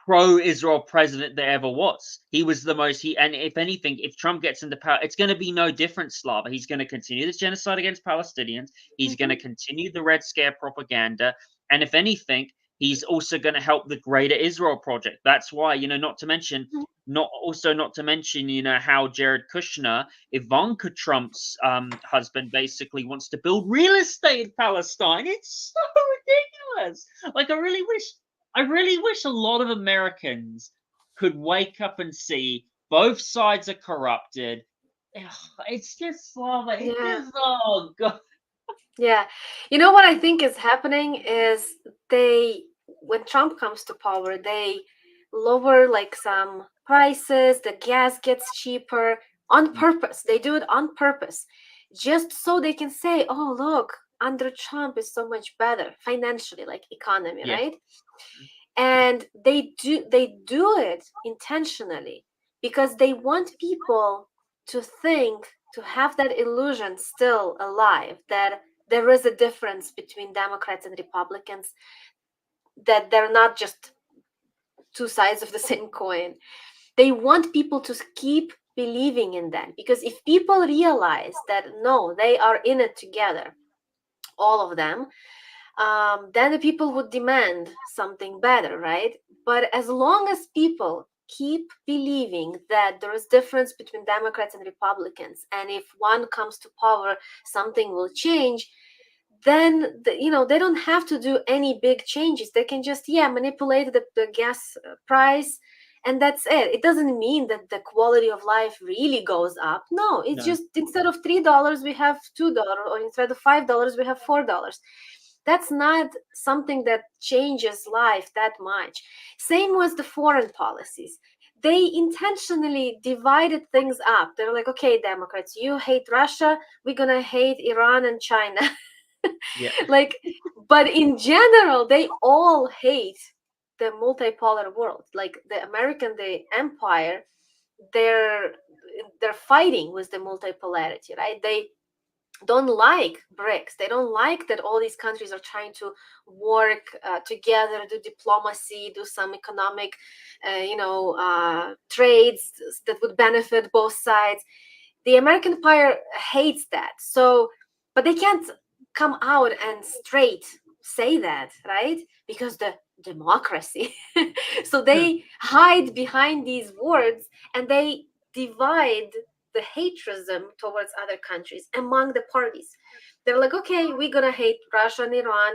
pro-Israel president there ever was. He was the most, and if anything, if Trump gets into power, it's going to be no different, Slava. He's going to continue this genocide against Palestinians. He's going to continue the Red Scare propaganda. And if anything, he's also going to help the Greater Israel Project. That's why, not to mention, how Jared Kushner, Ivanka Trump's husband, basically wants to build real estate in Palestine. It's so ridiculous. I really wish a lot of Americans could wake up and see both sides are corrupted. It's just Slava. It's yeah, just, oh god. yeah. You know what I think is happening is when Trump comes to power, they lower some prices, the gas gets cheaper on purpose. They do it on purpose, just so they can say, "Oh, look, under Trump is so much better financially, like economy, Yeah. right?" And they do it intentionally because they want people to think, to have that illusion still alive, that there is a difference between Democrats and Republicans, that they're not just two sides of the same coin. They want people to keep believing in that, because if people realize that no, they are in it together, all of them, then the people would demand something better, right? But as long as people keep believing that there is difference between Democrats and Republicans, and if one comes to power, something will change, then they don't have to do any big changes. They can just manipulate the gas price, and that's it. It doesn't mean that the quality of life really goes up. No, it's No. just instead of $3 we have $2, or instead of $5 we have $4. That's not something that changes life that much. Same with the foreign policies. They intentionally divided things up. They're like, okay, Democrats, you hate Russia, we're gonna hate Iran and China. Yeah. Like, but in general, they all hate the multipolar world. Like the empire, they're they're fighting with the multipolarity, right? They don't like BRICS. They don't like that all these countries are trying to work together, do diplomacy, do some economic, trades that would benefit both sides. The American empire hates that. So, but they can't come out and straight say that, right? Because the democracy. So they hide behind these words and they divide the hatredism towards other countries among the parties. They're like, okay, we're gonna hate Russia and Iran,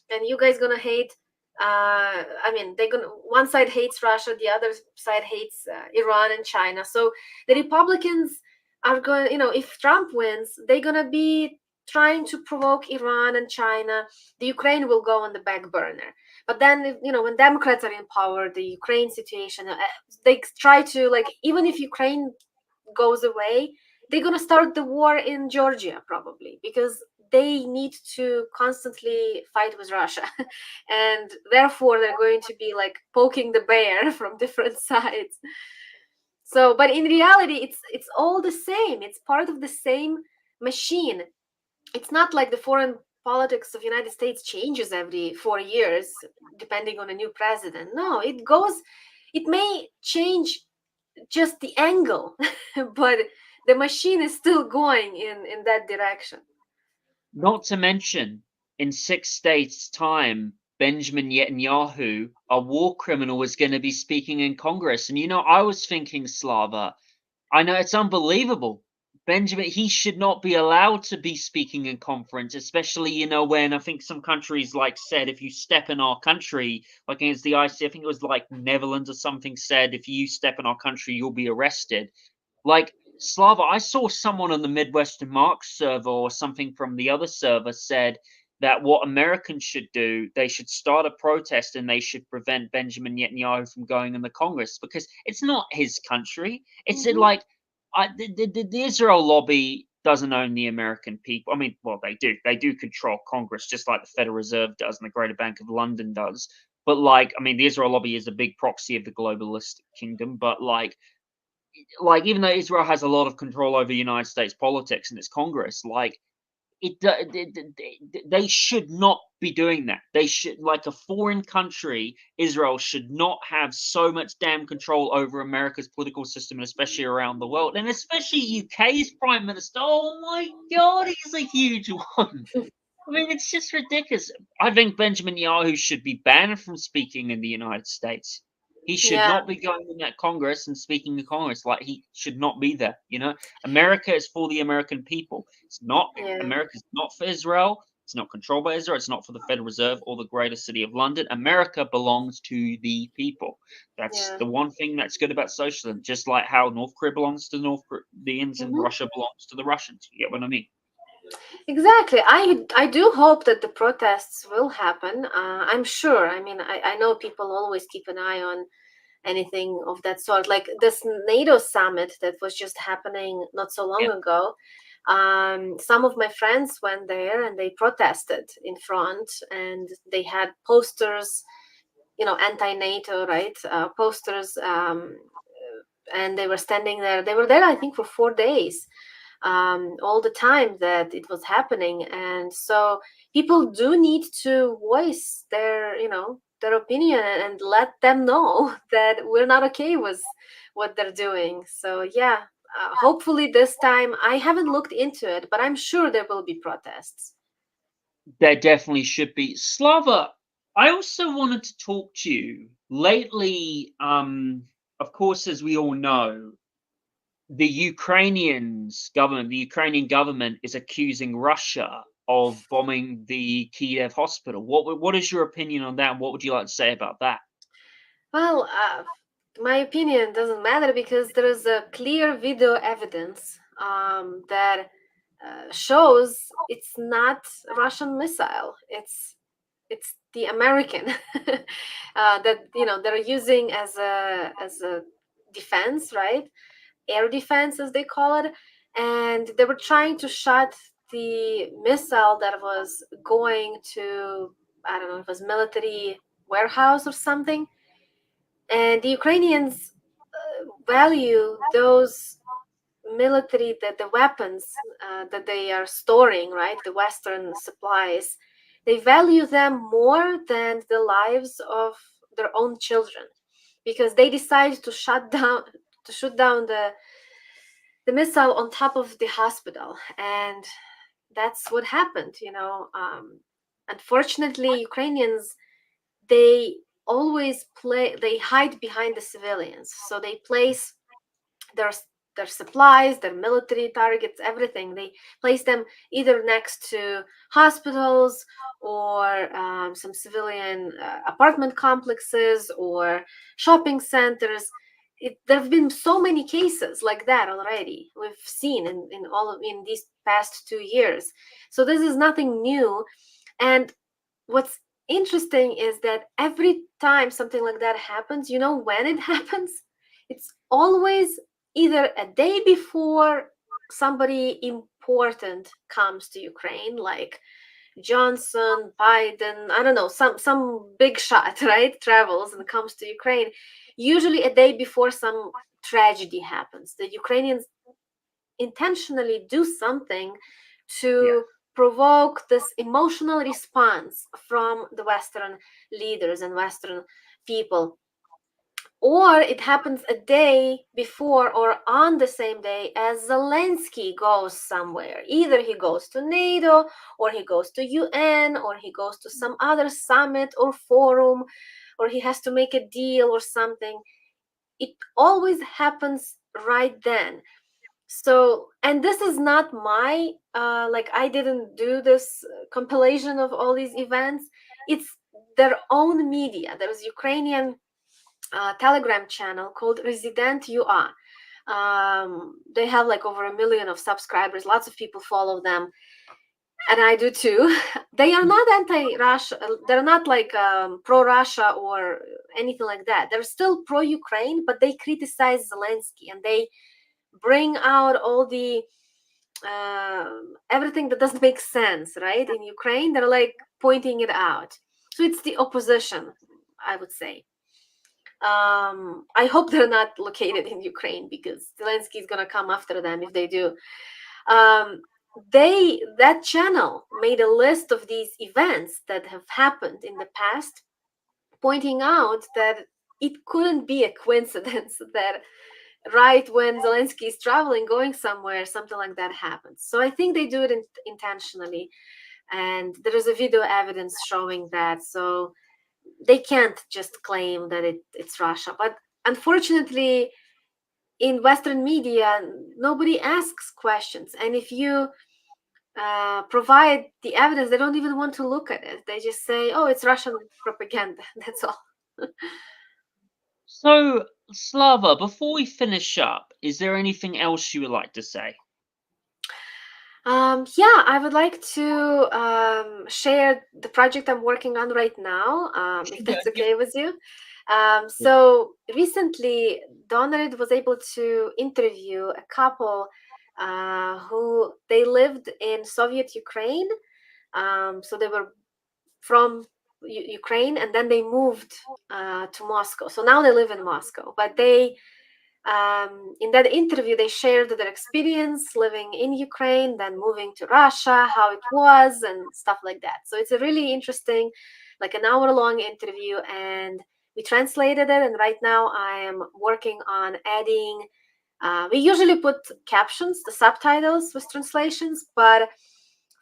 and you guys gonna hate. They're gonna, one side hates Russia, the other side hates Iran and China. So the Republicans are going, if Trump wins, they're gonna be trying to provoke Iran and China. The Ukraine will go on the back burner. But then, when Democrats are in power, the Ukraine situation, they try to, like, even if Ukraine goes away, they're going to start the war in Georgia probably, because they need to constantly fight with Russia. And therefore they're going to be like poking the bear from different sides. So, but in reality, it's all the same. It's part of the same machine. It's not like the foreign politics of United States changes every 4 years depending on a new president. No, it may change just the angle, but the machine is still going in that direction. Not to mention, in 6 days' time, Benjamin Netanyahu, a war criminal, is going to be speaking in Congress. And I was thinking, Slava, I know it's unbelievable. Benjamin, he should not be allowed to be speaking in conference, especially, when I think some countries like said if you step in our country, like against the IC, I think it was like Netherlands or something said, if you step in our country, you'll be arrested. Like, Slava, I saw someone on the Midwestern Marx server or something from the other server said that what Americans should do, they should start a protest and they should prevent Benjamin Netanyahu from going in the Congress because it's not his country. It's like the Israel lobby doesn't own the American people. I mean, well, they do. They do control Congress, just like the Federal Reserve does and the Greater Bank of London does. But the Israel lobby is a big proxy of the globalist kingdom. But even though Israel has a lot of control over United States politics and its Congress, they should not be doing that. They should, like a foreign country, Israel should not have so much damn control over America's political system, and especially around the world, and especially UK's Prime Minister. Oh my God, he's a huge one. I mean, it's just ridiculous. I think Benjamin Netanyahu should be banned from speaking in the United States. He should Yeah, not be going in that Congress and speaking in Congress. Like, he should not be there. America is for the American people. It's not. yeah, America's not for Israel. It's not controlled by Israel. It's not for the Federal Reserve or the greater city of London. America belongs to the people. That's yeah. the one thing that's good about socialism. Just like how North Korea belongs to the North Koreans and Hmm. Russia belongs to the Russians. You get what I mean? Exactly. I do hope that the protests will happen. I'm sure. I mean, I know people always keep an eye on anything of that sort. Like this NATO summit that was just happening not so long Yeah. ago. Some of my friends went there and they protested in front, and they had posters, anti-NATO, right? Posters, and they were standing there. They were there, I think, for 4 days, all the time that it was happening. And so people do need to voice their opinion and let them know that we're not okay with what they're doing. So yeah, hopefully this time, I haven't looked into it, but I'm sure there will be protests. There definitely should be. Slava, I also wanted to talk to you. Lately, of course, as we all know, the Ukrainian government is accusing Russia of bombing the Kiev hospital. What is your opinion on that? And what would you like to say about that? Well, my opinion doesn't matter because there is a clear video evidence that shows it's not Russian missile. It's the American that they're using as a defense, right? Air defense, as they call it, and they were trying to shut the missile that was going to, I don't know, it was military warehouse or something. And the Ukrainians value those military, the weapons that they are storing, right? The Western supplies, they value them more than the lives of their own children, because they decide to shoot down the missile on top of the hospital, and that's what happened. Unfortunately, Ukrainians, they they hide behind the civilians, so they place their their supplies, their military targets, everything. They place them either next to hospitals or some civilian apartment complexes or shopping centers. There have been so many cases like that already. We've seen in these past 2 years. So this is nothing new. And what's interesting is that every time something like that happens, you know when it happens? It's always either a day before somebody important comes to Ukraine, like Johnson, Biden, I don't know, some big shot, right? Travels and comes to Ukraine. Usually a day before some tragedy happens. The Ukrainians intentionally do something to provoke this emotional response from the Western leaders and Western people. Or it happens a day before or on the same day as Zelensky goes somewhere. Either he goes to NATO, or he goes to UN, or he goes to some other summit or forum, or he has to make a deal or something. It always happens right then. So, and this is not my like, I didn't do this compilation of all these events. It's their own media. There's Ukrainian Telegram channel called Resident UA. They have like over 1 million of subscribers. Lots of people follow them, and I do too. They are not anti-Russia. They're not like pro-Russia or anything like that. They're still pro-Ukraine, but they criticize Zelensky, and they bring out all the everything that doesn't make sense, right? In Ukraine, they're like pointing it out. So it's the opposition, I would say. I hope they're not located in Ukraine, because Zelensky is gonna come after them if they do. That channel made a list of these events that have happened in the past, pointing out that it couldn't be a coincidence that right when Zelensky is traveling, going somewhere, something like that happens. So I think they do it intentionally, and there is a video evidence showing that. So they can't just claim that it's Russia. But unfortunately, in Western media, nobody asks questions, and if you provide the evidence, they don't even want to look at it. They just say, "Oh, it's Russian propaganda." That's all. So, Slava, before we finish up, is there anything else you would like to say? Yeah, I would like to share the project I'm working on right now, if that's okay with you. So recently, Donarid was able to interview a couple who they lived in Soviet Ukraine. So they were from Ukraine, and then they moved to Moscow. So now they live in Moscow, but they in that interview, they shared their experience living in Ukraine, then moving to Russia, how it was, and stuff like that. So it's a really interesting, like an hour-long interview, and we translated it. And right now, I am working on adding. We usually put captions, the subtitles with translations, but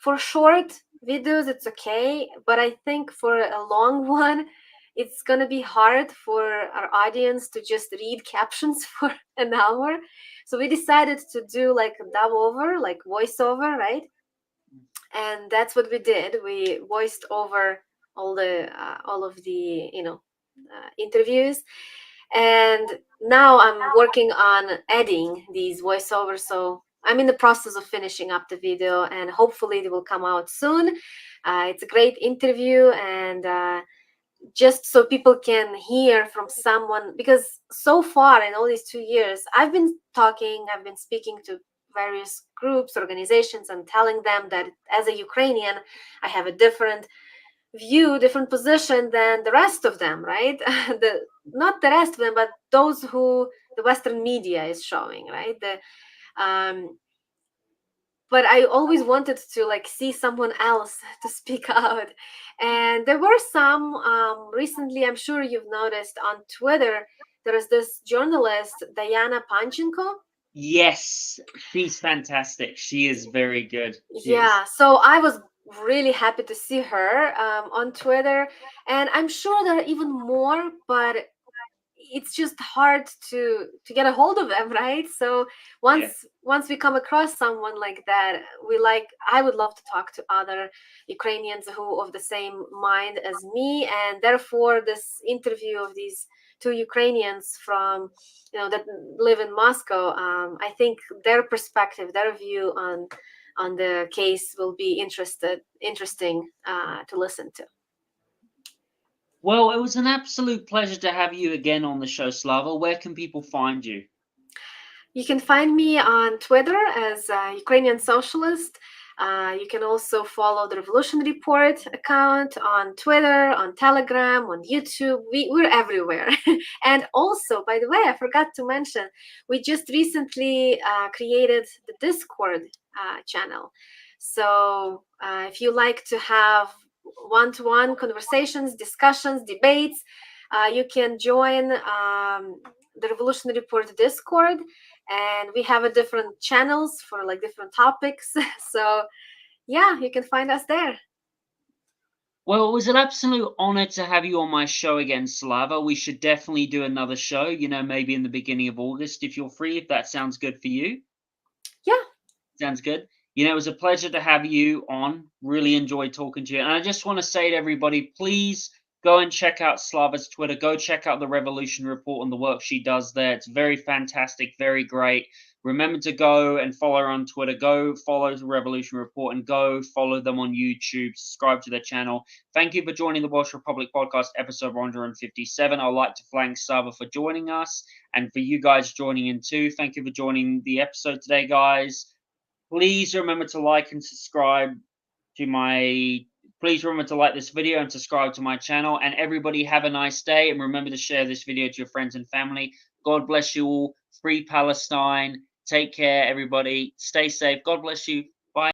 for short videos, it's okay. But I think for a long one, it's going to be hard for our audience to just read captions for an hour. So we decided to do like a dub over, like voiceover, right? And that's what we did. We voiced over all of the interviews, and now I'm working on adding these voiceovers. So I'm in the process of finishing up the video, and hopefully it will come out soon. It's a great interview, and just so people can hear from someone, because so far in all these 2 years I've been speaking to various groups, organizations, and telling them that as a Ukrainian, I have a different view, different position than the rest of them, right? Not the rest of them, but those who the Western media is showing, right? But I always wanted to like see someone else to speak out. And there were some recently, I'm sure you've noticed on Twitter, there is this journalist, Diana Panchenko. Yes, she's fantastic. She is very good. Yeah, so I was really happy to see her on Twitter. And I'm sure there are even more, but it's just hard to get a hold of them, right? So once we come across someone like that, I would love to talk to other Ukrainians who of the same mind as me, and therefore this interview of these two Ukrainians from that live in Moscow, I think their perspective, their view on the case will be interesting to listen to. Well, it was an absolute pleasure to have you again on the show, Slava. Where can people find you? You can find me on Twitter as Ukrainian Socialist. You can also follow the Revolution Report account on Twitter, on Telegram, on YouTube. We're everywhere. And also, by the way, I forgot to mention, we just recently created the Discord channel. So if you like to have one-to-one conversations, discussions, debates, you can join the Revolution Report Discord, and we have a different channels for like different topics. So yeah, you can find us there. Well, it was an absolute honor to have you on my show again, Slava. We should definitely do another show, maybe in the beginning of August if you're free, if that sounds good for you. Yeah. Sounds good. It was a pleasure to have you on. Really enjoyed talking to you. And I just want to say to everybody, please go and check out Slava's Twitter. Go check out the Revolution Report and the work she does there. It's very fantastic, very great. Remember to go and follow her on Twitter. Go follow the Revolution Report and go follow them on YouTube. Subscribe to their channel. Thank you for joining the Welsh Republic Podcast, episode 157. I'd like to thank Slava for joining us and for you guys joining in too. Thank you for joining the episode today, guys. Please remember to like and subscribe to please remember to like this video and subscribe to my channel. And everybody have a nice day. And remember to share this video to your friends and family. God bless you all. Free Palestine. Take care, everybody. Stay safe. God bless you.